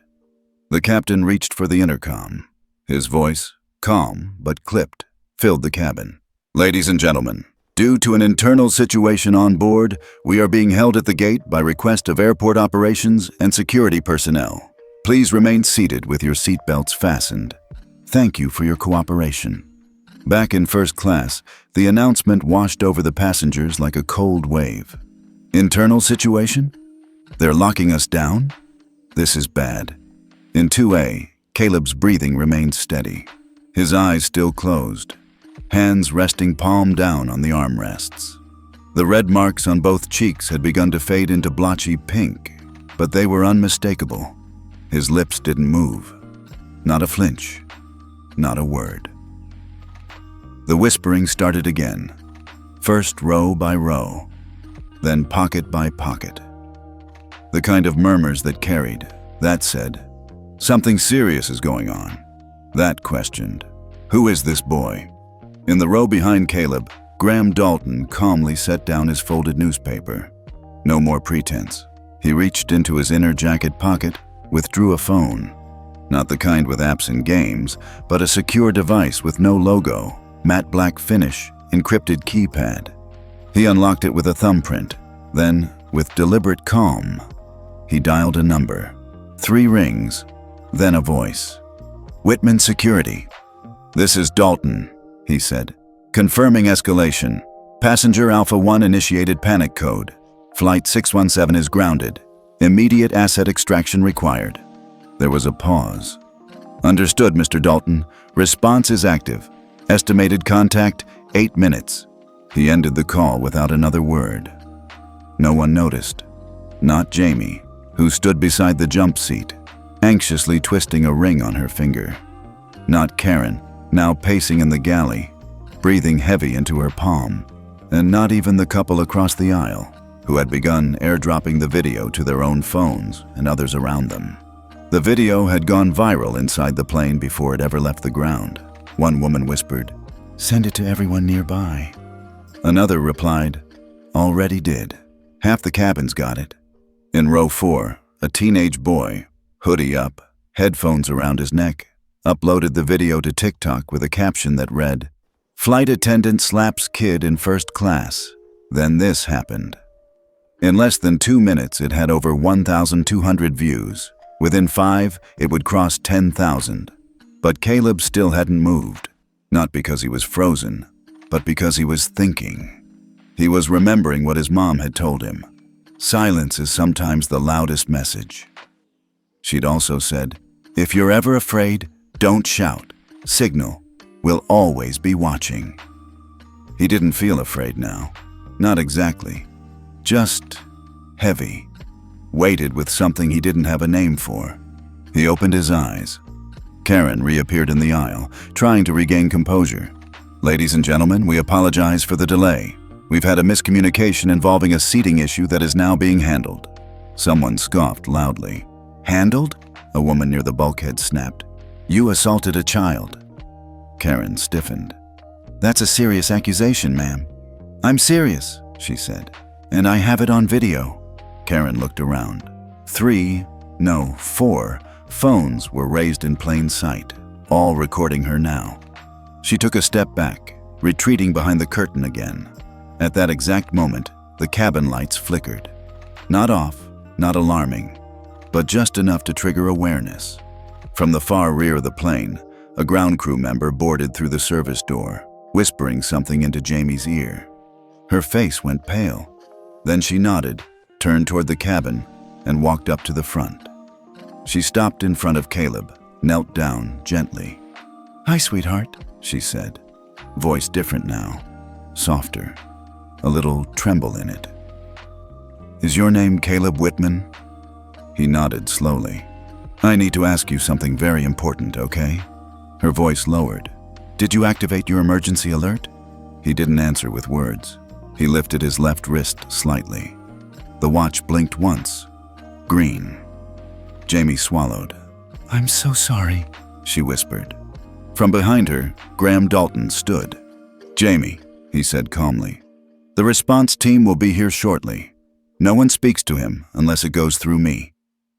The captain reached for the intercom. His voice, calm but clipped, filled the cabin. "Ladies and gentlemen, due to an internal situation on board, we are being held at the gate by request of airport operations and security personnel. Please remain seated with your seatbelts fastened. Thank you for your cooperation." Back in first class, the announcement washed over the passengers like a cold wave. Internal situation? They're locking us down? This is bad. In 2A, Caleb's breathing remained steady. His eyes still closed, hands resting palm down on the armrests. The red marks on both cheeks had begun to fade into blotchy pink, but they were unmistakable. His lips didn't move. Not a flinch. Not a word. The whispering started again, first row by row, then pocket by pocket. The kind of murmurs that carried. That said, "Something serious is going on." That questioned, "Who is this boy?" In the row behind Caleb, Graham Dalton calmly set down his folded newspaper. No more pretense. He reached into his inner jacket pocket, withdrew a phone. Not the kind with apps and games, but a secure device with no logo, matte black finish, encrypted keypad. He unlocked it with a thumbprint. Then, with deliberate calm, he dialed a number. 3 rings, then a voice. "Whitman Security." "This is Dalton," he said. "Confirming escalation. Passenger Alpha 1 initiated panic code. Flight 617 is grounded. Immediate asset extraction required." There was a pause. "Understood, Mr. Dalton. Response is active. Estimated contact, 8 minutes." He ended the call without another word. No one noticed. Not Jamie, who stood beside the jump seat, anxiously twisting a ring on her finger. Not Karen, now pacing in the galley, breathing heavy into her palm. And not even the couple across the aisle, who had begun airdropping the video to their own phones and others around them. The video had gone viral inside the plane before it ever left the ground. One woman whispered, "Send it to everyone nearby." Another replied, "Already did. Half the cabins got it." In row 4, a teenage boy, hoodie up, headphones around his neck, uploaded the video to TikTok with a caption that read, "Flight attendant slaps kid in first class. Then this happened." In less than 2 minutes, it had over 1,200 views. Within 5, it would cross 10,000. But Caleb still hadn't moved, not because he was frozen, but because he was thinking. He was remembering what his mom had told him. Silence is sometimes the loudest message. She'd also said, "If you're ever afraid, don't shout. Signal. We'll always be watching." He didn't feel afraid now. Not exactly. Just heavy. Weighted with something he didn't have a name for. He opened his eyes. Karen reappeared in the aisle, trying to regain composure. "Ladies and gentlemen, we apologize for the delay. We've had a miscommunication involving a seating issue that is now being handled. Someone scoffed loudly. Handled? A woman near the bulkhead snapped. You assaulted a child. Karen stiffened. That's a serious accusation, ma'am. I'm serious, she said. And I have it on video. Karen looked around. 4 phones were raised in plain sight, all recording her now. She took a step back, retreating behind the curtain again. At that exact moment, the cabin lights flickered. Not off, not alarming, but just enough to trigger awareness. From the far rear of the plane, a ground crew member boarded through the service door, whispering something into Jamie's ear. Her face went pale. Then she nodded, turned toward the cabin, and walked up to the front. She stopped in front of Caleb, knelt down gently. Hi, sweetheart, she said. Voice different now, softer, a little tremble in it. Is your name Caleb Whitman? He nodded slowly. I need to ask you something very important, okay? Her voice lowered. Did you activate your emergency alert? He didn't answer with words. He lifted his left wrist slightly. The watch blinked once. Green. Jamie swallowed. I'm so sorry, she whispered. From behind her, Graham Dalton stood. Jamie, he said calmly. The response team will be here shortly. No one speaks to him unless it goes through me.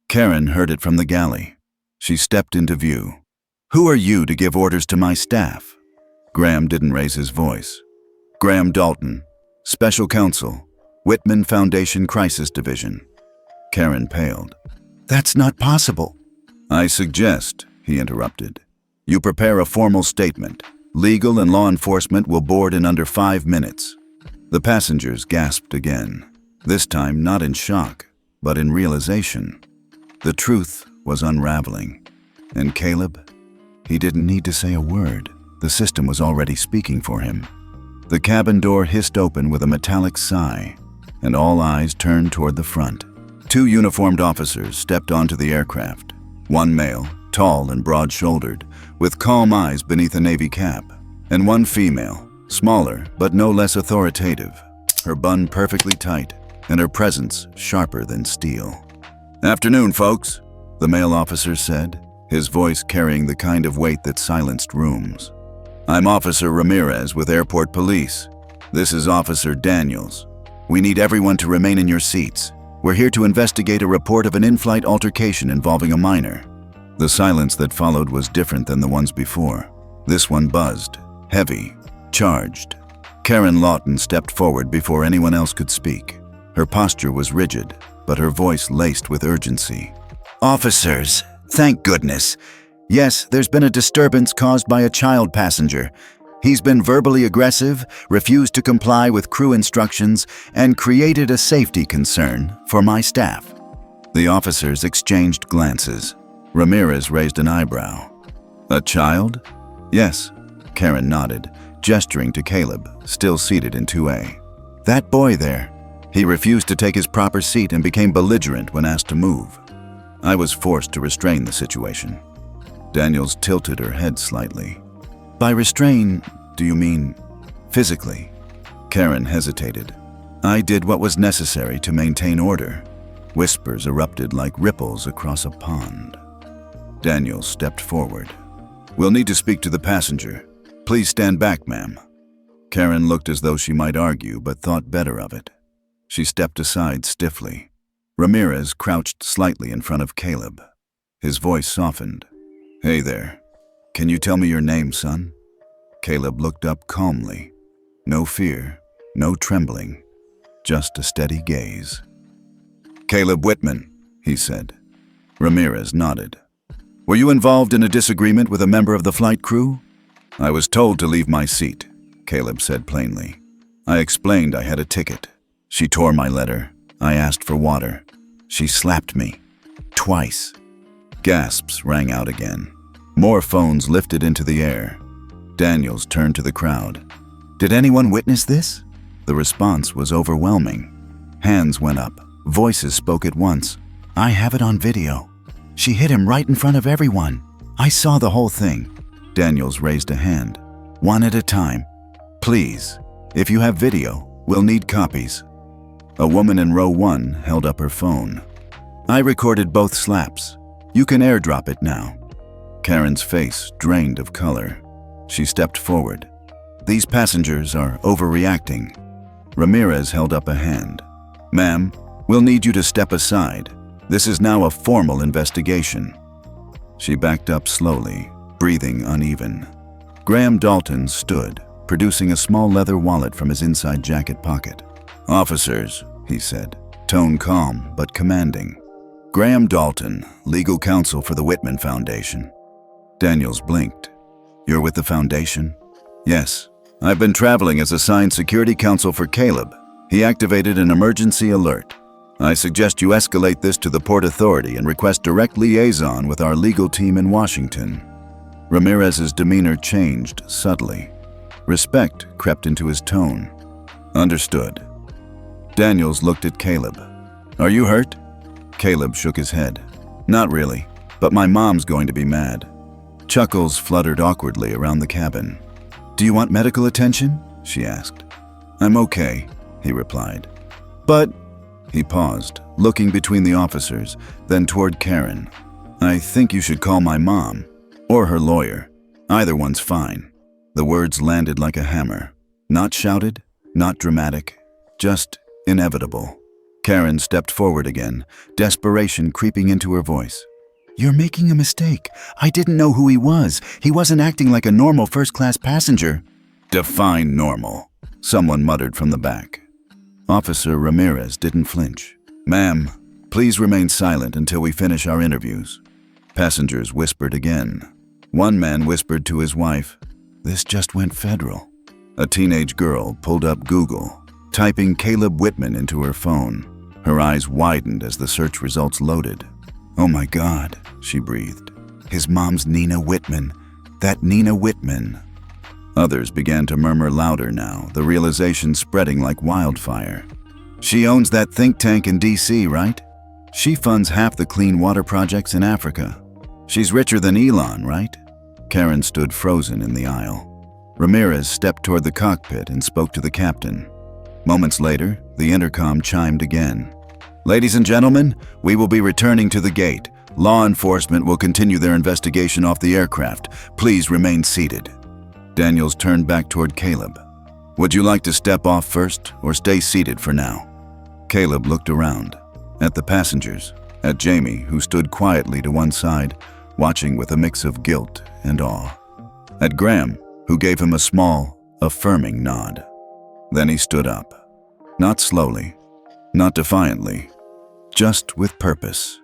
Karen heard it from the galley. She stepped into view. Who are you to give orders to my staff? Graham didn't raise his voice. Graham Dalton, Special Counsel, Whitman Foundation Crisis Division. Karen paled. That's not possible. I suggest, he interrupted, you prepare a formal statement. Legal and law enforcement will board in under 5 minutes. The passengers gasped again, this time not in shock, but in realization. The truth was unraveling. And Caleb? He didn't need to say a word. The system was already speaking for him. The cabin door hissed open with a metallic sigh, and all eyes turned toward the front. 2 uniformed officers stepped onto the aircraft. One male, tall and broad-shouldered, with calm eyes beneath a navy cap, and one female, smaller but no less authoritative, her bun perfectly tight and her presence sharper than steel. Afternoon, folks, the male officer said, his voice carrying the kind of weight that silenced rooms. I'm Officer Ramirez with Airport Police. This is Officer Daniels. We need everyone to remain in your seats. We're here to investigate a report of an in-flight altercation involving a minor. The silence that followed was different than the ones before. This one buzzed, heavy, charged. Karen Lawton stepped forward before anyone else could speak. Her posture was rigid, but her voice laced with urgency. Officers, thank goodness. Yes, there's been a disturbance caused by a child passenger. He's been verbally aggressive, refused to comply with crew instructions, and created a safety concern for my staff. The officers exchanged glances. Ramirez raised an eyebrow. A child? Yes, Karen nodded, gesturing to Caleb, still seated in 2A. That boy there. He refused to take his proper seat and became belligerent when asked to move. I was forced to restrain the situation. Daniels tilted her head slightly. By restrain, do you mean physically? Karen hesitated. I did what was necessary to maintain order. Whispers erupted like ripples across a pond. Daniels stepped forward. We'll need to speak to the passenger. Please stand back, ma'am. Karen looked as though she might argue, but thought better of it. She stepped aside stiffly. Ramirez crouched slightly in front of Caleb. His voice softened. Hey there. Can you tell me your name, son? Caleb looked up calmly. No fear, no trembling, just a steady gaze. Caleb Whitman, he said. Ramirez nodded. Were you involved in a disagreement with a member of the flight crew? I was told to leave my seat, Caleb said plainly. I explained I had a ticket. She tore my letter. I asked for water. She slapped me. Twice. Gasps rang out again. More phones lifted into the air. Daniels turned to the crowd. Did anyone witness this? The response was overwhelming. Hands went up. Voices spoke at once. I have it on video. She hit him right in front of everyone. I saw the whole thing. Daniels raised a hand. One at a time. Please, if you have video, We'll need copies." A woman in row 1 held up her phone. "I recorded both slaps. You can airdrop it now." Karen's face drained of color. She stepped forward. "These passengers are overreacting." Ramirez held up a hand. "Ma'am, we'll need you to step aside. This is now a formal investigation." She backed up slowly, breathing uneven. Graham Dalton stood, producing a small leather wallet from his inside jacket pocket. "Officers," he said, tone calm but commanding. "Graham Dalton, legal counsel for the Whitman Foundation." Daniels blinked. "You're with the foundation?" "Yes. I've been traveling as assigned security counsel for Caleb. He activated an emergency alert. I suggest you escalate this to the Port Authority and request direct liaison with our legal team in Washington." Ramirez's demeanor changed subtly. Respect crept into his tone. "Understood." Daniels looked at Caleb. "Are you hurt?" Caleb shook his head. "Not really, but my mom's going to be mad." Chuckles fluttered awkwardly around the cabin. "Do you want medical attention?" she asked. "I'm okay," he replied. "But..." He paused, looking between the officers, then toward Karen. "I think you should call my mom, or her lawyer. Either one's fine." The words landed like a hammer. Not shouted, not dramatic, just inevitable. Karen stepped forward again, desperation creeping into her voice. "You're making a mistake. I didn't know who he was. He wasn't acting like a normal first-class passenger." "Define normal," someone muttered from the back. Officer Ramirez didn't flinch. "Ma'am, please remain silent until we finish our interviews." Passengers whispered again. One man whispered to his wife, "This just went federal." A teenage girl pulled up Google, typing Caleb Whitman into her phone. Her eyes widened as the search results loaded. "Oh my God," she breathed. "His mom's Nina Whitman. That Nina Whitman." Others began to murmur louder now, the realization spreading like wildfire. "She owns that think tank in D.C., right? She funds half the clean water projects in Africa. She's richer than Elon, right?" Karen stood frozen in the aisle. Ramirez stepped toward the cockpit and spoke to the captain. Moments later, the intercom chimed again. "Ladies and gentlemen, we will be returning to the gate. Law enforcement will continue their investigation off the aircraft. Please remain seated." Daniels turned back toward Caleb. "Would you like to step off first or stay seated for now?" Caleb looked around, at the passengers, at Jamie, who stood quietly to one side, watching with a mix of guilt and awe, at Graham, who gave him a small, affirming nod. Then he stood up. Not slowly, not defiantly, just with purpose.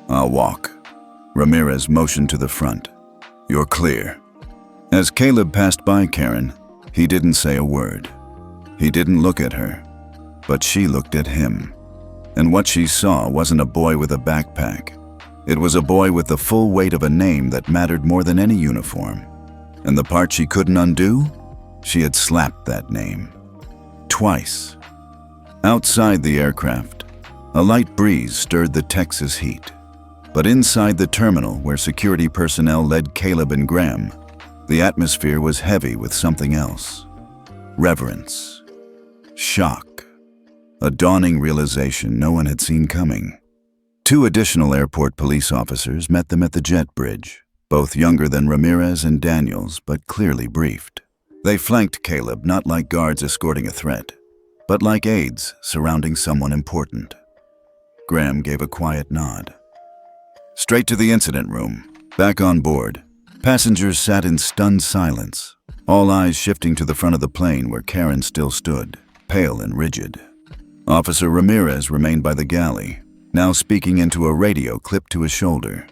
"I'll walk." Ramirez motioned to the front. "You're clear." As Caleb passed by Karen, he didn't say a word. He didn't look at her, but she looked at him. And what she saw wasn't a boy with a backpack. It was a boy with the full weight of a name that mattered more than any uniform. And the part she couldn't undo? She had slapped that name. Twice. Outside the aircraft, a light breeze stirred the Texas heat. But inside the terminal where security personnel led Caleb and Graham, the atmosphere was heavy with something else. Reverence. Shock. A dawning realization no one had seen coming. 2 additional airport police officers met them at the jet bridge, both younger than Ramirez and Daniels, but clearly briefed. They flanked Caleb not like guards escorting a threat, but like aides surrounding someone important. Graham gave a quiet nod. Straight to the incident room. Back on board, passengers sat in stunned silence, all eyes shifting to the front of the plane where Karen still stood, pale and rigid. Officer Ramirez remained by the galley, now speaking into a radio clipped to his shoulder.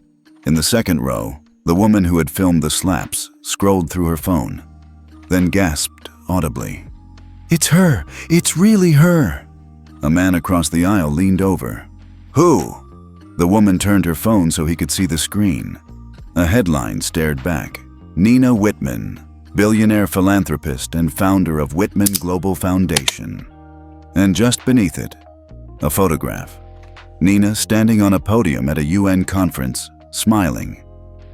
In the second row, the woman who had filmed the slaps scrolled through her phone, then gasped audibly. "It's her! It's really her!" A man across the aisle leaned over. "Who?" The woman turned her phone so he could see the screen. A headline stared back. "Nina Whitman, billionaire philanthropist and founder of Whitman Global Foundation." And just beneath it, a photograph. Nina standing on a podium at a UN conference, smiling,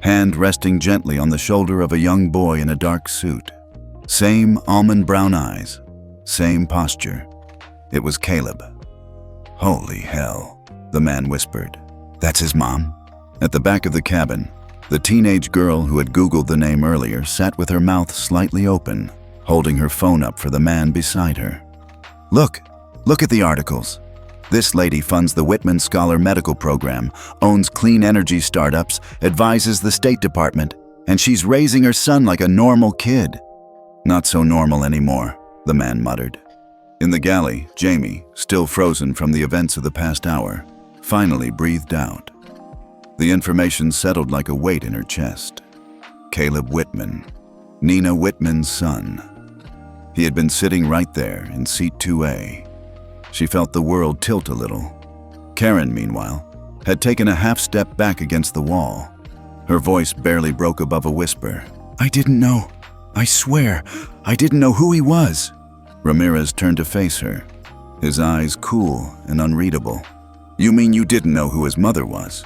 hand resting gently on the shoulder of a young boy in a dark suit. Same almond brown eyes, same posture. It was Caleb. "Holy hell," the man whispered. "That's his mom?" At the back of the cabin, the teenage girl who had Googled the name earlier sat with her mouth slightly open, holding her phone up for the man beside her. Look at the articles. This lady funds the Whitman Scholar Medical Program, owns clean energy startups, advises the State Department, and she's raising her son like a normal kid." "Not so normal anymore," the man muttered. In the galley, Jamie, still frozen from the events of the past hour, finally breathed out. The information settled like a weight in her chest. Caleb Whitman, Nina Whitman's son. He had been sitting right there in seat 2A. She felt the world tilt a little. Karen, meanwhile, had taken a half step back against the wall. Her voice barely broke above a whisper. "I didn't know. I swear, I didn't know who he was." Ramirez turned to face her, his eyes cool and unreadable. "You mean you didn't know who his mother was?"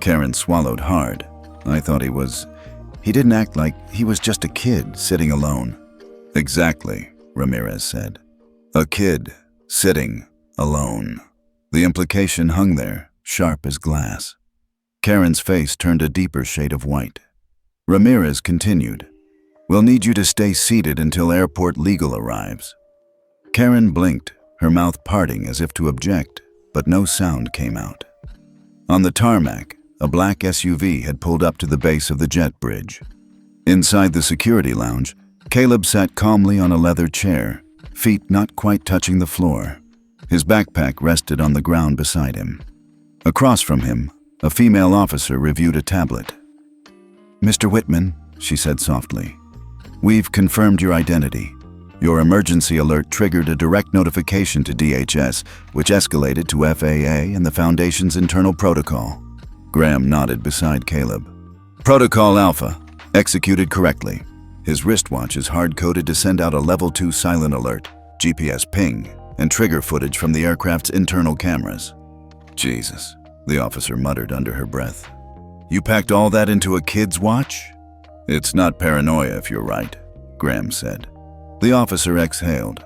Karen swallowed hard. "I thought he didn't act like he was just a kid sitting alone." "Exactly," Ramirez said. "A kid sitting alone." The implication hung there, sharp as glass. Karen's face turned a deeper shade of white. Ramirez continued, "We'll need you to stay seated until airport legal arrives." Karen blinked, her mouth parting as if to object, but no sound came out. On the tarmac, a black SUV had pulled up to the base of the jet bridge. Inside the security lounge, Caleb sat calmly on a leather chair, feet not quite touching the floor. His backpack rested on the ground beside him. Across from him, a female officer reviewed a tablet. "Mr. Whitman," she said softly, "we've confirmed your identity. Your emergency alert triggered a direct notification to DHS, which escalated to FAA and the Foundation's internal protocol." Graham nodded beside Caleb. "Protocol Alpha, executed correctly. His wristwatch is hard-coded to send out a Level 2 silent alert, GPS ping, and trigger footage from the aircraft's internal cameras." "Jesus," the officer muttered under her breath. "You packed all that into a kid's watch?" "It's not paranoia if you're right," Graham said. The officer exhaled.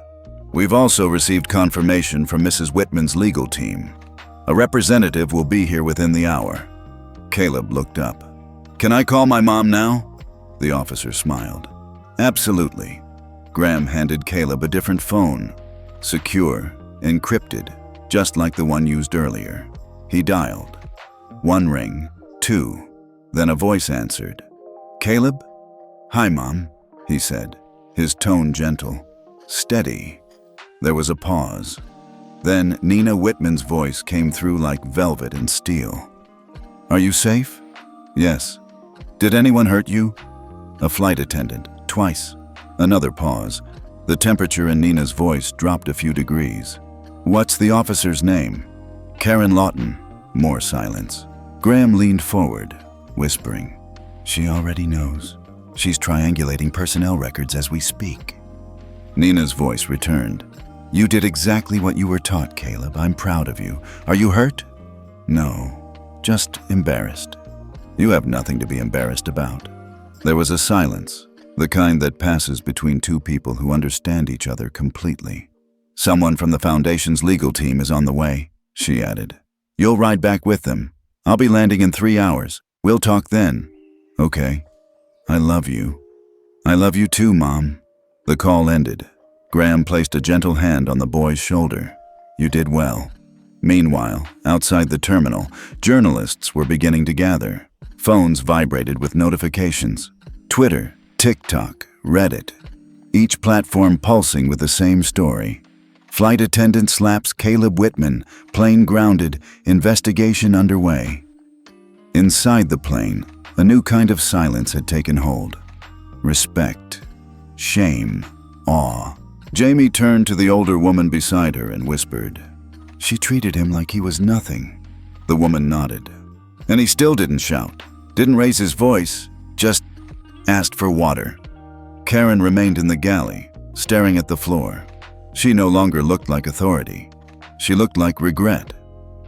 "We've also received confirmation from Mrs. Whitman's legal team. A representative will be here within the hour." Caleb looked up. "Can I call my mom now?" The officer smiled. "Absolutely." Graham handed Caleb a different phone. Secure, encrypted, just like the one used earlier. He dialed. One ring, two. Then a voice answered. "Caleb?" "Hi, Mom," he said, his tone gentle, steady. There was a pause. Then Nina Whitman's voice came through like velvet and steel. "Are you safe?" "Yes." "Did anyone hurt you?" "A flight attendant, twice." Another pause. The temperature in Nina's voice dropped a few degrees. "What's the officer's name?" "Karen Lawton." More silence. Graham leaned forward, whispering, "She already knows. She's triangulating personnel records as we speak." Nina's voice returned. "You did exactly what you were taught, Caleb. I'm proud of you. Are you hurt?" "No, just embarrassed." "You have nothing to be embarrassed about." There was a silence, the kind that passes between two people who understand each other completely. "Someone from the Foundation's legal team is on the way," she added. "You'll ride back with them. I'll be landing in 3 hours. We'll talk then." "Okay. I love you." "I love you too, Mom." The call ended. Graham placed a gentle hand on the boy's shoulder. "You did well." Meanwhile, outside the terminal, journalists were beginning to gather. Phones vibrated with notifications. Twitter, TikTok, Reddit. Each platform pulsing with the same story. Flight attendant slaps Caleb Whitman, plane grounded, investigation underway. Inside the plane, a new kind of silence had taken hold. Respect, shame, awe. Jamie turned to the older woman beside her and whispered, "She treated him like he was nothing." The woman nodded. "And he still didn't shout, didn't raise his voice, just asked for water." Karen remained in the galley, staring at the floor. She no longer looked like authority. She looked like regret.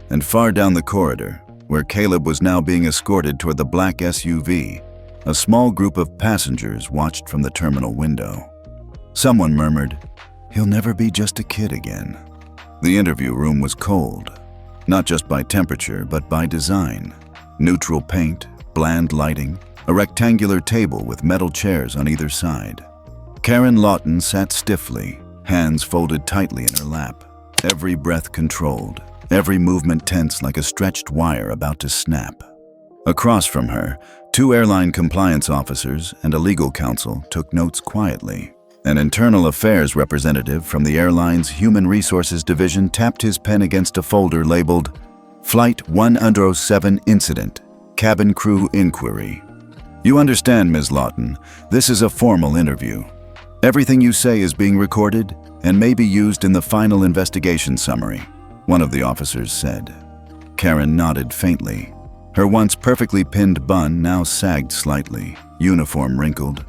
And far down the corridor, where Caleb was now being escorted toward the black SUV, a small group of passengers watched from the terminal window. Someone murmured, he'll never be just a kid again. The interview room was cold, not just by temperature, but by design. Neutral paint, bland lighting, a rectangular table with metal chairs on either side. Karen Lawton sat stiffly, hands folded tightly in her lap, every breath controlled, every movement tense like a stretched wire about to snap. Across from her, 2 airline compliance officers and a legal counsel took notes quietly. An internal affairs representative from the airline's Human Resources Division tapped his pen against a folder labeled Flight 107 Incident, Cabin Crew Inquiry. You understand, Ms. Lawton, this is a formal interview. Everything you say is being recorded and may be used in the final investigation summary, one of the officers said. Karen nodded faintly. Her once perfectly pinned bun now sagged slightly, uniform wrinkled,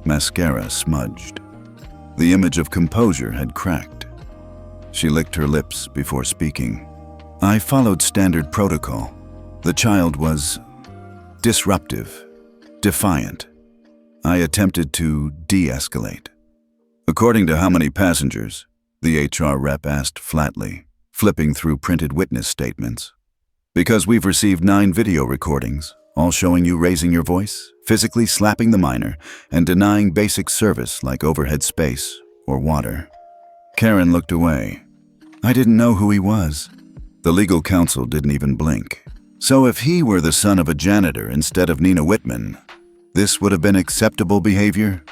mascara smudged. The image of composure had cracked. She licked her lips before speaking. I followed standard protocol. The child was disruptive, defiant. I attempted to de-escalate. According to how many passengers? The HR rep asked flatly, flipping through printed witness statements. Because we've received 9 video recordings, all showing you raising your voice, physically slapping the minor, and denying basic service like overhead space or water. Karen looked away. I didn't know who he was. The legal counsel didn't even blink. So if he were the son of a janitor instead of Nina Whitman, this would have been acceptable behavior?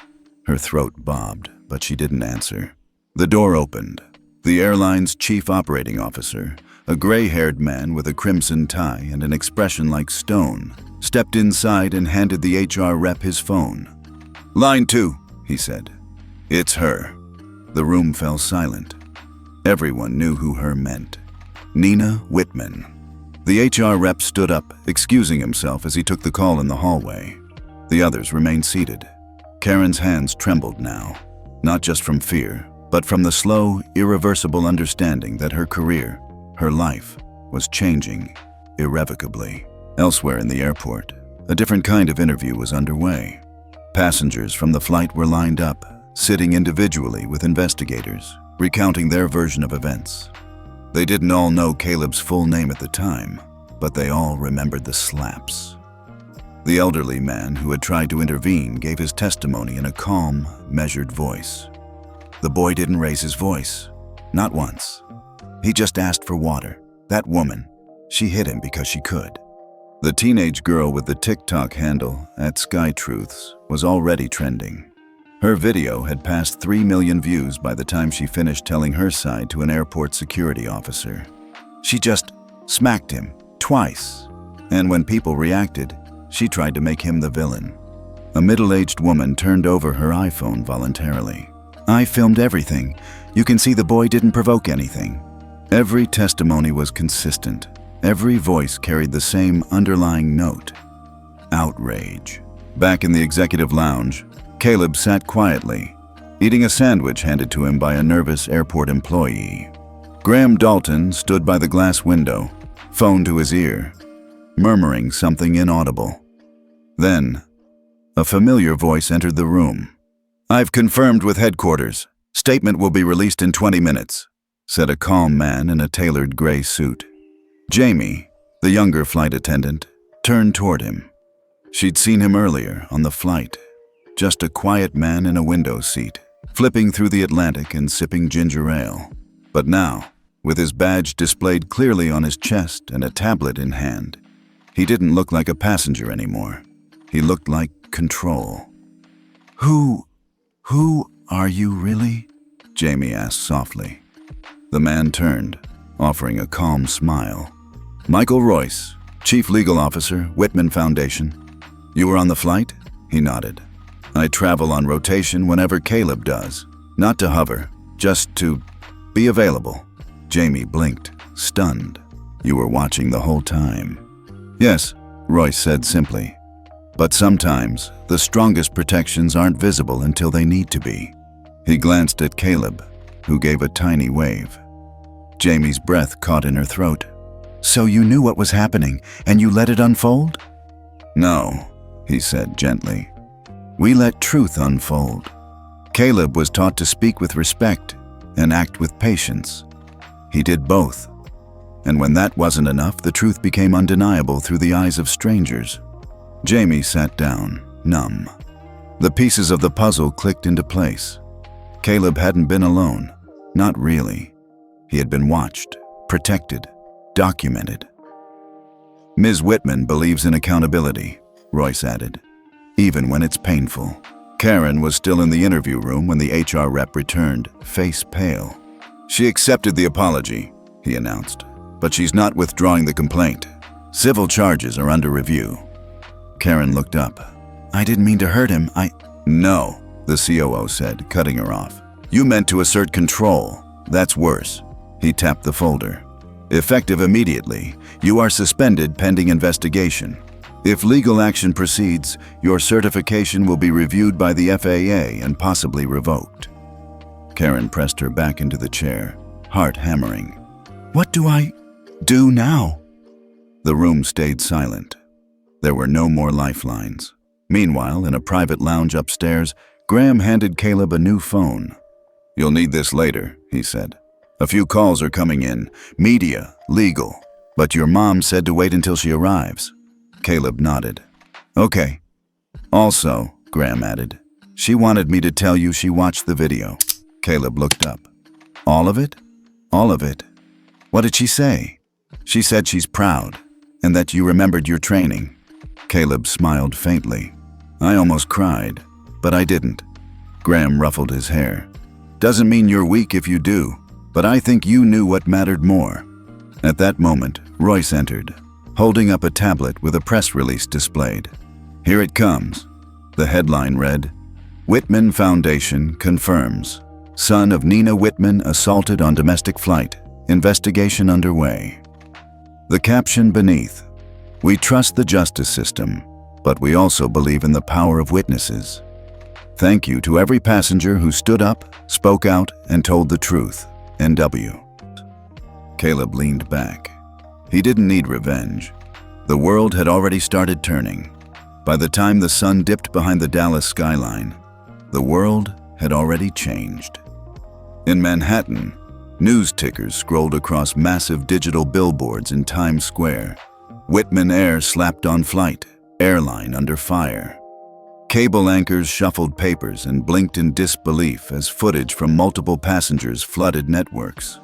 Her throat bobbed, but she didn't answer. The door opened. The airline's chief operating officer, a gray-haired man with a crimson tie and an expression like stone, stepped inside and handed the HR rep his phone. Line 2, he said. It's her. The room fell silent. Everyone knew who her meant. Nina Whitman. The HR rep stood up, excusing himself as he took the call in the hallway. The others remained seated. Karen's hands trembled now, not just from fear, but from the slow, irreversible understanding that her career, her life, was changing irrevocably. Elsewhere in the airport, a different kind of interview was underway. Passengers from the flight were lined up, sitting individually with investigators, recounting their version of events. They didn't all know Caleb's full name at the time, but they all remembered the slaps. The elderly man who had tried to intervene gave his testimony in a calm, measured voice. The boy didn't raise his voice, not once. He just asked for water. That woman, she hit him because she could. The teenage girl with the TikTok handle @SkyTruths was already trending. Her video had passed 3 million views by the time she finished telling her side to an airport security officer. She just smacked him twice, and when people reacted, she tried to make him the villain. A middle-aged woman turned over her iPhone voluntarily. I filmed everything. You can see the boy didn't provoke anything. Every testimony was consistent. Every voice carried the same underlying note. Outrage. Back in the executive lounge, Caleb sat quietly, eating a sandwich handed to him by a nervous airport employee. Graham Dalton stood by the glass window, phone to his ear, murmuring something inaudible. Then, a familiar voice entered the room. I've confirmed with headquarters. Statement will be released in 20 minutes, said a calm man in a tailored gray suit. Jamie, the younger flight attendant, turned toward him. She'd seen him earlier on the flight, just a quiet man in a window seat, flipping through the Atlantic and sipping ginger ale. But now, with his badge displayed clearly on his chest and a tablet in hand, he didn't look like a passenger anymore. He looked like control. Who are you really? Jamie asked softly. The man turned, offering a calm smile. Michael Royce, Chief Legal Officer, Whitman Foundation. You were on the flight? He nodded. I travel on rotation whenever Caleb does. Not to hover, just to be available. Jamie blinked, stunned. You were watching the whole time. Yes, Royce said simply. But sometimes, the strongest protections aren't visible until they need to be. He glanced at Caleb, who gave a tiny wave. Jamie's breath caught in her throat. So you knew what was happening, and you let it unfold? No, he said gently. We let truth unfold. Caleb was taught to speak with respect, and act with patience. He did both. And when that wasn't enough, the truth became undeniable through the eyes of strangers. Jamie sat down, numb. The pieces of the puzzle clicked into place. Caleb hadn't been alone. Not really. He had been watched, protected, documented. Ms. Whitman believes in accountability, Royce added, even when it's painful. Karen was still in the interview room when the HR rep returned, face pale. She accepted the apology, he announced, but she's not withdrawing the complaint. Civil charges are under review. Karen looked up. I didn't mean to hurt him, No, the COO said, cutting her off. You meant to assert control. That's worse. He tapped the folder. Effective immediately, you are suspended pending investigation. If legal action proceeds, your certification will be reviewed by the FAA and possibly revoked. Karen pressed her back into the chair, heart hammering. What do I do now? The room stayed silent. There were no more lifelines. Meanwhile, in a private lounge upstairs, Graham handed Caleb a new phone. You'll need this later, he said. A few calls are coming in, media, legal, but your mom said to wait until she arrives. Caleb nodded. Okay. Also, Graham added, she wanted me to tell you she watched the video. Caleb looked up. All of it? All of it. What did she say? She said she's proud, and that you remembered your training. Caleb smiled faintly. I almost cried, but I didn't. Graham ruffled his hair. Doesn't mean you're weak if you do, but I think you knew what mattered more. At that moment, Royce entered, holding up a tablet with a press release displayed. Here it comes. The headline read, Whitman Foundation confirms. Son of Nina Whitman assaulted on domestic flight. Investigation underway. The caption beneath, we trust the justice system, but we also believe in the power of witnesses. Thank you to every passenger who stood up, spoke out, and told the truth. NW. Caleb leaned back. He didn't need revenge. The world had already started turning. By the time the sun dipped behind the Dallas skyline, the world had already changed. In Manhattan, news tickers scrolled across massive digital billboards in Times Square. Whitman Air slapped on flight, airline under fire. Cable anchors shuffled papers and blinked in disbelief as footage from multiple passengers flooded networks.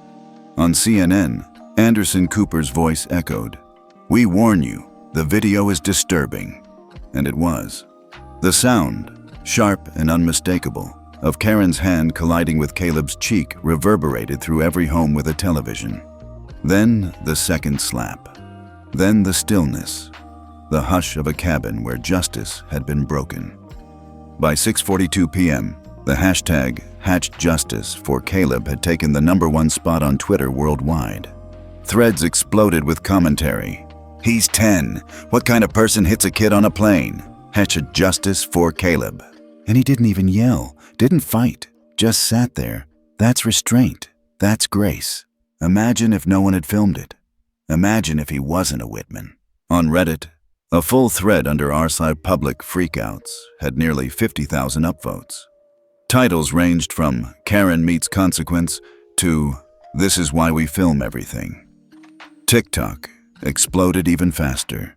On CNN, Anderson Cooper's voice echoed, We warn you, the video is disturbing. And it was. The sound, sharp and unmistakable, of Karen's hand colliding with Caleb's cheek reverberated through every home with a television. Then the second slap. Then the stillness. The hush of a cabin where justice had been broken. By 6:42 p.m., the hashtag #HatchJustice for Caleb had taken the #1 spot on Twitter worldwide. Threads exploded with commentary. He's 10. What kind of person hits a kid on a plane? #Justice for Caleb. And he didn't even yell, didn't fight, just sat there. That's restraint. That's grace. Imagine if no one had filmed it. Imagine if he wasn't a Whitman. On Reddit, a full thread under r// public freakouts had nearly 50,000 upvotes. Titles ranged from Karen meets consequence to This is why we film everything. TikTok exploded even faster.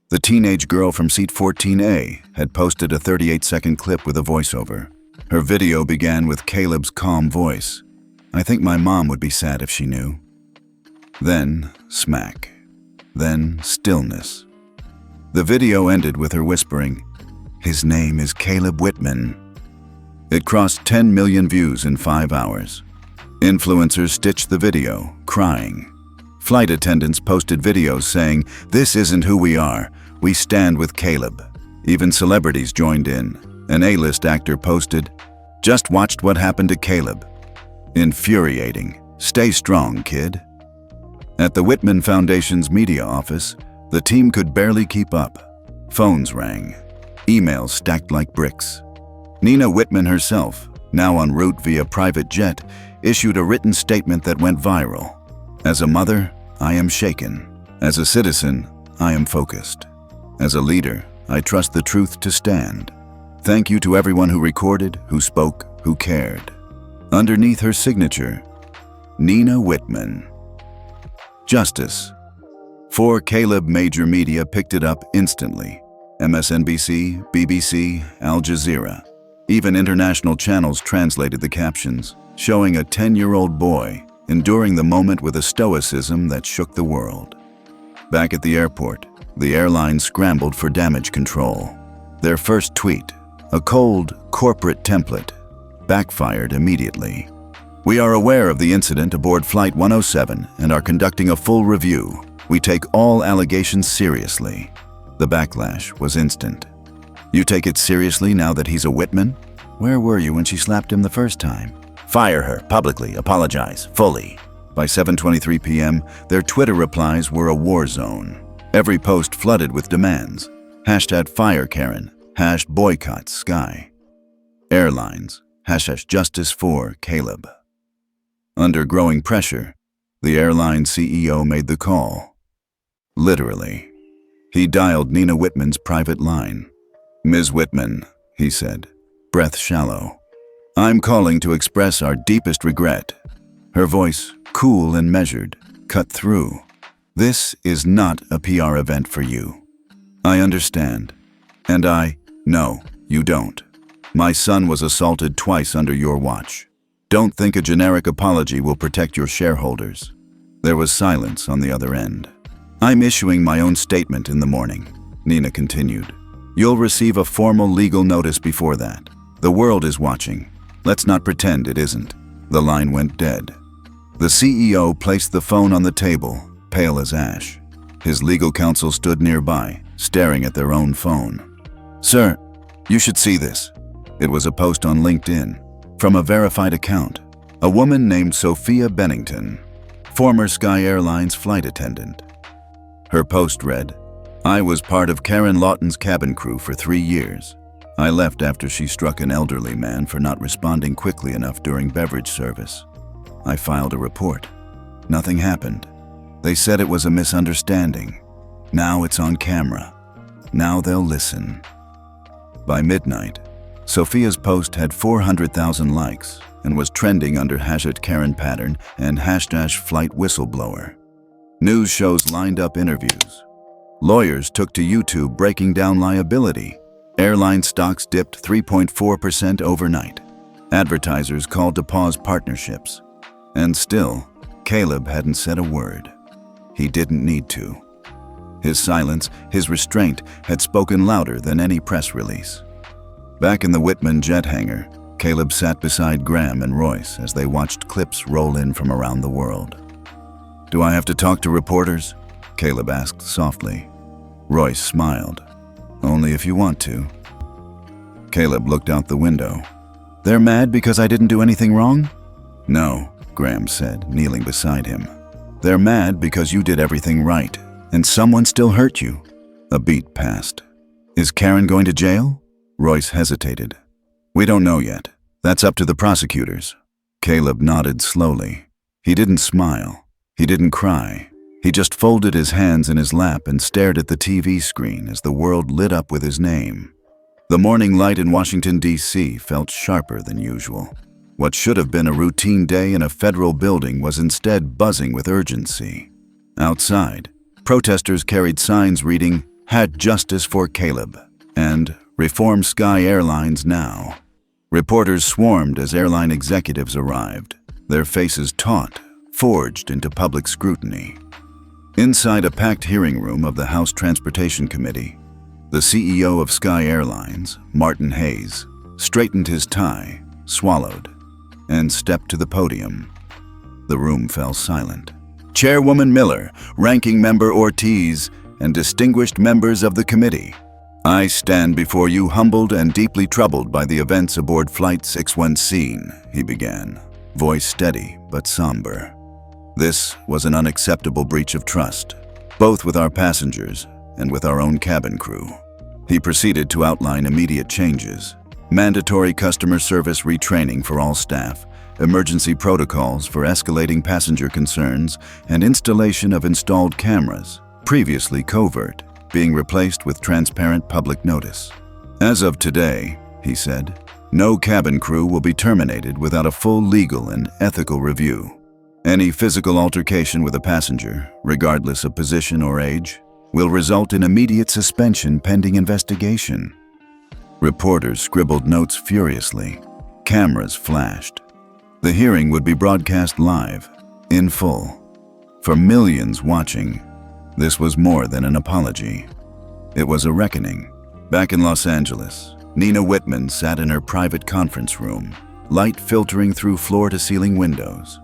The teenage girl from seat 14A had posted a 38-second clip with a voiceover. Her video began with Caleb's calm voice. I think my mom would be sad if she knew. Then smack. Then stillness. The video ended with her whispering, His name is Caleb Whitman. It crossed 10 million views in 5 hours. Influencers stitched the video, crying. Flight attendants posted videos saying, This isn't who we are. We stand with Caleb. Even celebrities joined in. An A-list actor posted, Just watched what happened to Caleb. Infuriating. Stay strong, kid. At the Whitman Foundation's media office, the team could barely keep up. Phones rang. Emails stacked like bricks. Nina Whitman herself, now en route via private jet, issued a written statement that went viral. As a mother, I am shaken. As a citizen, I am focused. As a leader, I trust the truth to stand. Thank you to everyone who recorded, who spoke, who cared. Underneath her signature, Nina Whitman. Justice. 4 Caleb major media picked it up instantly. MSNBC, BBC, Al Jazeera. Even international channels translated the captions, showing a 10-year-old boy enduring the moment with a stoicism that shook the world. Back at the airport, the airline scrambled for damage control. Their first tweet, a cold, corporate template, backfired immediately. "We are aware of the incident aboard Flight 107 and are conducting a full review. We take all allegations seriously." The backlash was instant. "You take it seriously now that he's a Whitman? Where were you when she slapped him the first time? Fire her, publicly, apologize, fully." By 7:23 p.m., their Twitter replies were a war zone. Every post flooded with demands. #FireKaren, #boycott_Sky. Airlines, #Justice for Caleb. Under growing pressure, the airline CEO made the call. Literally. He dialed Nina Whitman's private line. "Ms. Whitman," he said, breath shallow, "I'm calling to express our deepest regret." Her voice, cool and measured, cut through. "This is not a PR event for you. I understand. And no, you don't. My son was assaulted twice under your watch. Don't think a generic apology will protect your shareholders." There was silence on the other end. "I'm issuing my own statement in the morning," Nina continued. "You'll receive a formal legal notice before that. The world is watching. Let's not pretend it isn't." The line went dead. The CEO placed the phone on the table, pale as ash. His legal counsel stood nearby, staring at their own phone. "Sir, you should see this." It was a post on LinkedIn from a verified account. A woman named Sophia Bennington, former Sky Airlines flight attendant. Her post read, "I was part of Karen Lawton's cabin crew for 3 years. I left after she struck an elderly man for not responding quickly enough during beverage service. I filed a report. Nothing happened. They said it was a misunderstanding. Now it's on camera. Now they'll listen." By midnight, Sophia's post had 400,000 likes and was trending under #Karen pattern and #flight whistleblower. News shows lined up interviews. Lawyers took to YouTube breaking down liability. Airline stocks dipped 3.4% overnight. Advertisers called to pause partnerships. And still, Caleb hadn't said a word. He didn't need to. His silence, his restraint, had spoken louder than any press release. Back in the Whitman jet hangar, Caleb sat beside Graham and Royce as they watched clips roll in from around the world. "Do I have to talk to reporters?" Caleb asked softly. Royce smiled. "Only if you want to." Caleb looked out the window. "They're mad because I didn't do anything wrong?" "No," Graham said, kneeling beside him. "They're mad because you did everything right, and someone still hurt you." A beat passed. "Is Karen going to jail?" Royce hesitated. "We don't know yet. That's up to the prosecutors." Caleb nodded slowly. He didn't smile. He didn't cry. He just folded his hands in his lap and stared at the TV screen as the world lit up with his name. The morning light in Washington, D.C. felt sharper than usual. What should have been a routine day in a federal building was instead buzzing with urgency. Outside, protesters carried signs reading, "Justice for Caleb," and "Reform Sky Airlines now." Reporters swarmed as airline executives arrived, their faces taut, forged into public scrutiny. Inside a packed hearing room of the House Transportation Committee, the CEO of Sky Airlines, Martin Hayes, straightened his tie, swallowed, and stepped to the podium. The room fell silent. "Chairwoman Miller, Ranking Member Ortiz, and distinguished members of the committee, I stand before you humbled and deeply troubled by the events aboard Flight 61C, he began, voice steady but somber. This was an unacceptable breach of trust, both with our passengers and with our own cabin crew. He proceeded to outline immediate changes, mandatory customer service retraining for all staff, emergency protocols for escalating passenger concerns, and installation of installed cameras, previously covert, being replaced with transparent public notice. As of today, he said, No cabin crew will be terminated without a full legal and ethical review. Any physical altercation with a passenger, regardless of position or age, will result in immediate suspension pending investigation. Reporters scribbled notes furiously. Cameras flashed. The hearing would be broadcast live, in full. For millions watching, this was more than an apology. It was a reckoning. Back in Los Angeles, Nina Whitman sat in her private conference room, light filtering through floor-to-ceiling windows.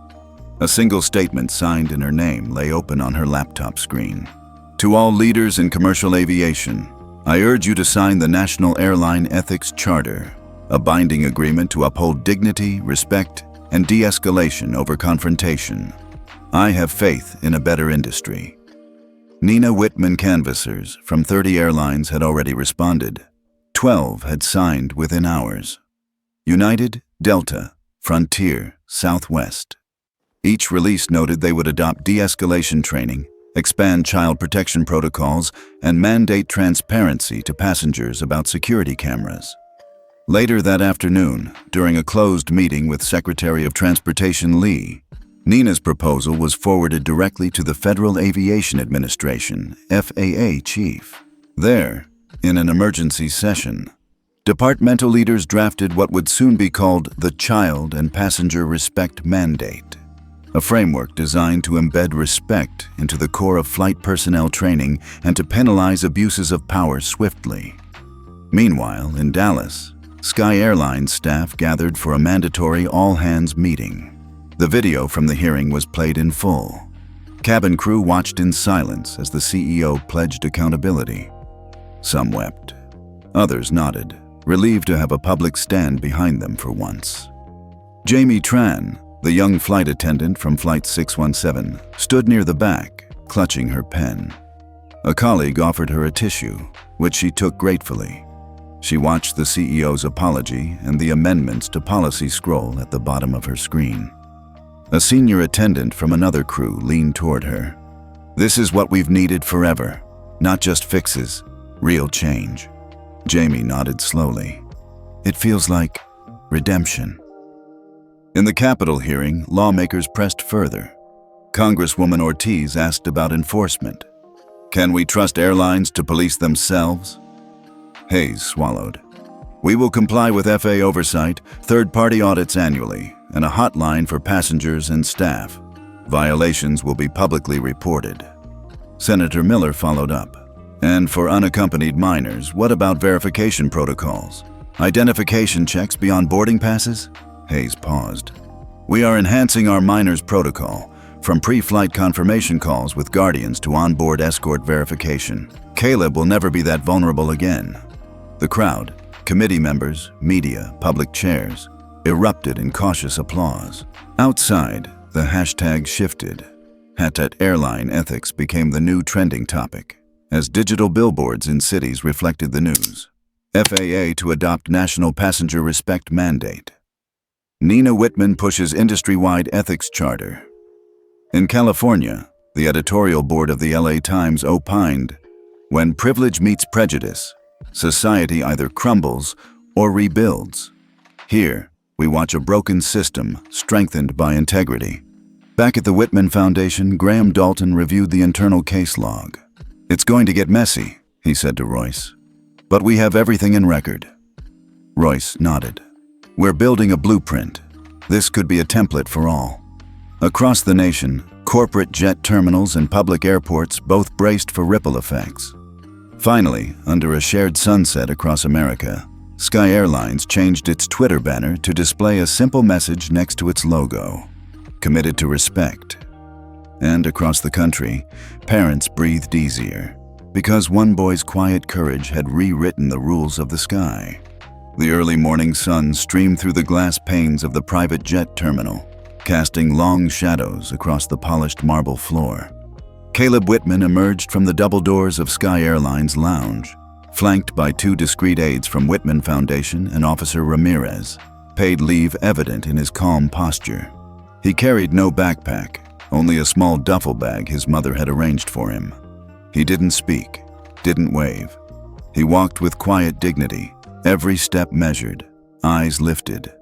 A single statement signed in her name lay open on her laptop screen. To all leaders in commercial aviation, I urge you to sign the National Airline Ethics Charter, a binding agreement to uphold dignity, respect, and de-escalation over confrontation. I have faith in a better industry. Nina Whitman canvassers from 30 airlines had already responded. 12 had signed within hours. United, Delta, Frontier, Southwest. Each release noted they would adopt de-escalation training, expand child protection protocols, and mandate transparency to passengers about security cameras. Later that afternoon, during a closed meeting with Secretary of Transportation Lee, Nina's proposal was forwarded directly to the Federal Aviation Administration, FAA chief. There, in an emergency session, departmental leaders drafted what would soon be called the Child and Passenger Respect Mandate, a framework designed to embed respect into the core of flight personnel training and to penalize abuses of power swiftly. Meanwhile, in Dallas, Sky Airlines staff gathered for a mandatory all-hands meeting. The video from the hearing was played in full. Cabin crew watched in silence as the CEO pledged accountability. Some wept. Others nodded, relieved to have a public stand behind them for once. Jamie Tran, the young flight attendant from Flight 617, stood near the back, clutching her pen. A colleague offered her a tissue, which she took gratefully. She watched the CEO's apology and the amendments to policy scroll at the bottom of her screen. A senior attendant from another crew leaned toward her. "This is what we've needed forever. Not just fixes, real change." Jamie nodded slowly. "It feels like redemption." In the Capitol hearing, lawmakers pressed further. Congresswoman Ortiz asked about enforcement. "Can we trust airlines to police themselves?" Hayes swallowed. "We will comply with FAA oversight, third-party audits annually, and a hotline for passengers and staff. Violations will be publicly reported." Senator Miller followed up. "And for unaccompanied minors, what about verification protocols? Identification checks beyond boarding passes?" Hayes paused. "We are enhancing our minors protocol, from pre-flight confirmation calls with guardians to onboard escort verification. Caleb will never be that vulnerable again." The crowd, committee members, media, public chairs, erupted in cautious applause. Outside, the hashtag shifted. #Airline ethics became the new trending topic, as digital billboards in cities reflected the news. FAA to adopt National Passenger Respect Mandate. Nina Whitman pushes industry-wide ethics charter. In California, the editorial board of the LA Times opined, "When privilege meets prejudice, society either crumbles or rebuilds. Here, we watch a broken system strengthened by integrity." Back at the Whitman Foundation, Graham Dalton reviewed the internal case log. "It's going to get messy," he said to Royce, "but we have everything in record." Royce nodded. "We're building a blueprint. This could be a template for all." Across the nation, corporate jet terminals and public airports both braced for ripple effects. Finally, under a shared sunset across America, Sky Airlines changed its Twitter banner to display a simple message next to its logo: "Committed to respect." And across the country, parents breathed easier, because one boy's quiet courage had rewritten the rules of the sky. The early morning sun streamed through the glass panes of the private jet terminal, casting long shadows across the polished marble floor. Caleb Whitman emerged from the double doors of Sky Airlines lounge, flanked by two discreet aides from Whitman Foundation and Officer Ramirez, paid leave evident in his calm posture. He carried no backpack, only a small duffel bag his mother had arranged for him. He didn't speak, didn't wave. He walked with quiet dignity, every step measured, eyes lifted,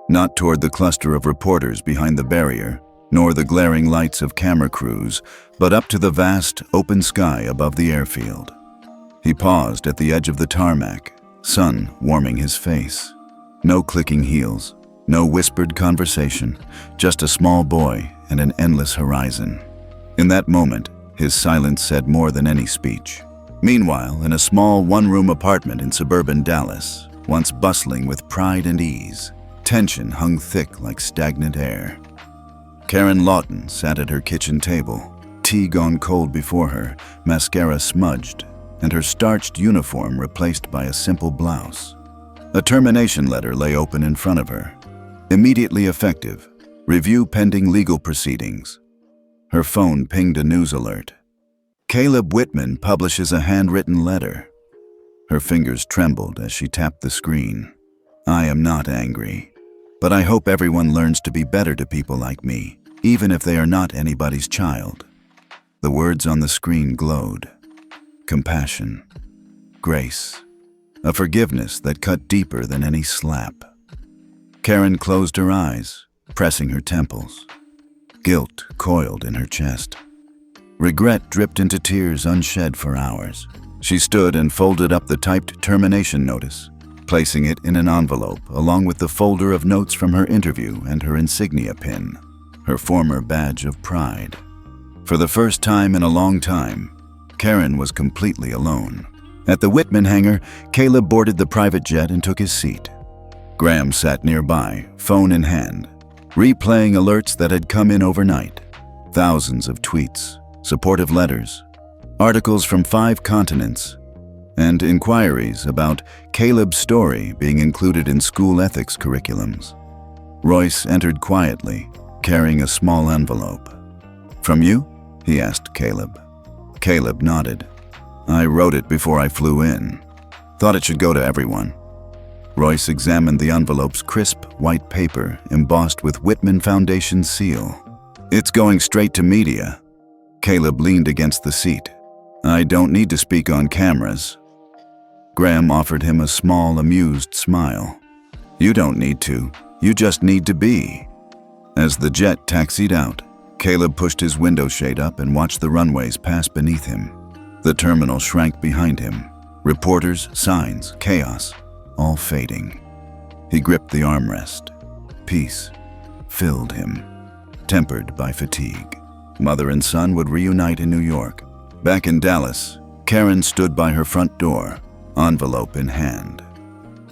not toward the cluster of reporters behind the barrier, nor the glaring lights of camera crews, but up to the vast, open sky above the airfield. He paused at the edge of the tarmac, sun warming his face. No clicking heels, no whispered conversation, just a small boy and an endless horizon. In that moment, his silence said more than any speech. Meanwhile, in a small one-room apartment in suburban Dallas, once bustling with pride and ease, tension hung thick like stagnant air. Karen Lawton sat at her kitchen table, tea gone cold before her, mascara smudged, and her starched uniform replaced by a simple blouse. A termination letter lay open in front of her. Immediately effective. Review pending legal proceedings. Her phone pinged a news alert. Caleb Whitman publishes a handwritten letter. Her fingers trembled as she tapped the screen. I am not angry, but I hope everyone learns to be better to people like me, even if they are not anybody's child. The words on the screen glowed. Compassion. Grace. A forgiveness that cut deeper than any slap. Karen closed her eyes, pressing her temples. Guilt coiled in her chest. Regret dripped into tears unshed for hours. She stood and folded up the typed termination notice, placing it in an envelope along with the folder of notes from her interview and her insignia pin, her former badge of pride. For the first time in a long time, Karen was completely alone. At the Whitman hangar, Caleb boarded the private jet and took his seat. Graham sat nearby, phone in hand, replaying alerts that had come in overnight. Thousands of tweets, supportive letters, articles from 5 continents, and inquiries about Caleb's story being included in school ethics curriculums. Royce entered quietly, carrying a small envelope. From you? He asked Caleb. Caleb nodded. I wrote it before I flew in. Thought it should go to everyone. Royce examined the envelope's crisp, white paper embossed with Whitman Foundation's seal. It's going straight to media. Caleb leaned against the seat. I don't need to speak on cameras. Graham offered him a small, amused smile. You don't need to. You just need to be. As the jet taxied out, Caleb pushed his window shade up and watched the runways pass beneath him. The terminal shrank behind him. Reporters, signs, chaos, all fading. He gripped the armrest. Peace filled him, tempered by fatigue. Mother and son would reunite in New York. Back in Dallas, Karen stood by her front door, envelope in hand.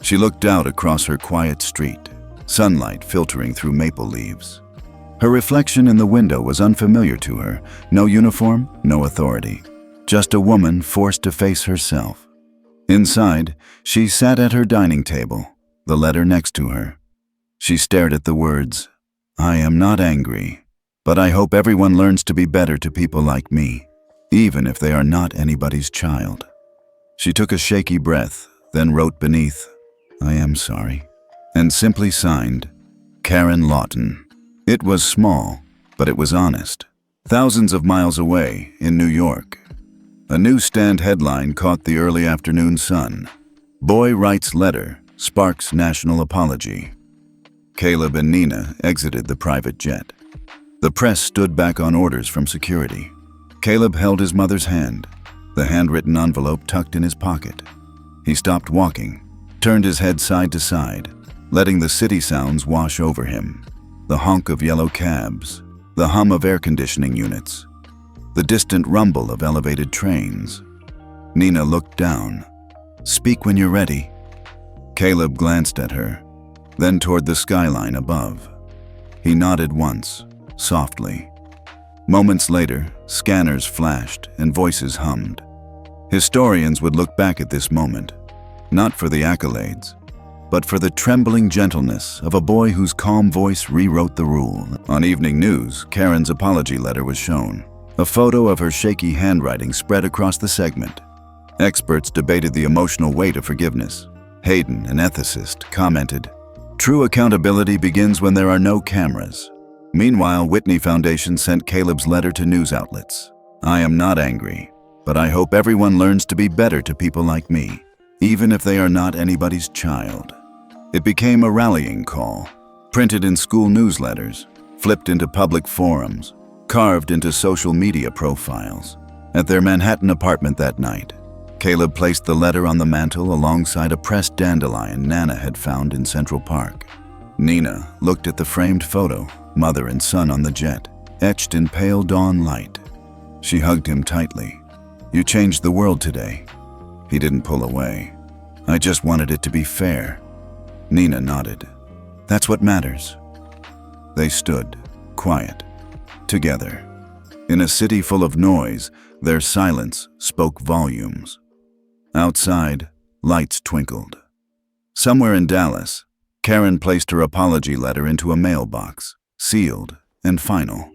She looked out across her quiet street, sunlight filtering through maple leaves. Her reflection in the window was unfamiliar to her. No uniform, no authority. Just a woman forced to face herself. Inside, she sat at her dining table, the letter next to her. She stared at the words, I am not angry, but I hope everyone learns to be better to people like me, even if they are not anybody's child. She took a shaky breath, then wrote beneath, I am sorry, and simply signed, Karen Lawton. It was small, but it was honest. Thousands of miles away, in New York, a newsstand headline caught the early afternoon sun. Boy writes letter, sparks national apology. Caleb and Nina exited the private jet. The press stood back on orders from security. Caleb held his mother's hand, the handwritten envelope tucked in his pocket. He stopped walking, turned his head side to side, letting the city sounds wash over him. The honk of yellow cabs, the hum of air conditioning units, the distant rumble of elevated trains. Nina looked down. Speak when you're ready. Caleb glanced at her, then toward the skyline above. He nodded once, softly. Moments later, scanners flashed and voices hummed. Historians would look back at this moment, not for the accolades, but for the trembling gentleness of a boy whose calm voice rewrote the rule. On evening news, Karen's apology letter was shown. A photo of her shaky handwriting spread across the segment. Experts debated the emotional weight of forgiveness. Hayden, an ethicist, commented, True accountability begins when there are no cameras. Meanwhile, Whitney Foundation sent Caleb's letter to news outlets. I am not angry, but I hope everyone learns to be better to people like me, even if they are not anybody's child. It became a rallying call, printed in school newsletters, flipped into public forums, carved into social media profiles. At their Manhattan apartment that night, Caleb placed the letter on the mantel alongside a pressed dandelion Nana had found in Central Park. Nina looked at the framed photo, mother and son on the jet, etched in pale dawn light. She hugged him tightly. "You changed the world today." He didn't pull away. "I just wanted it to be fair." Nina nodded. "That's what matters." They stood, quiet, together. In a city full of noise, their silence spoke volumes. Outside, lights twinkled. Somewhere in Dallas, Karen placed her apology letter into a mailbox, sealed and final.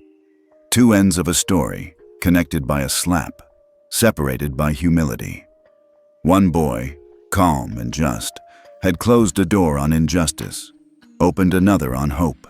Two ends of a story, connected by a slap, separated by humility. One boy, calm and just, had closed a door on injustice, opened another on hope.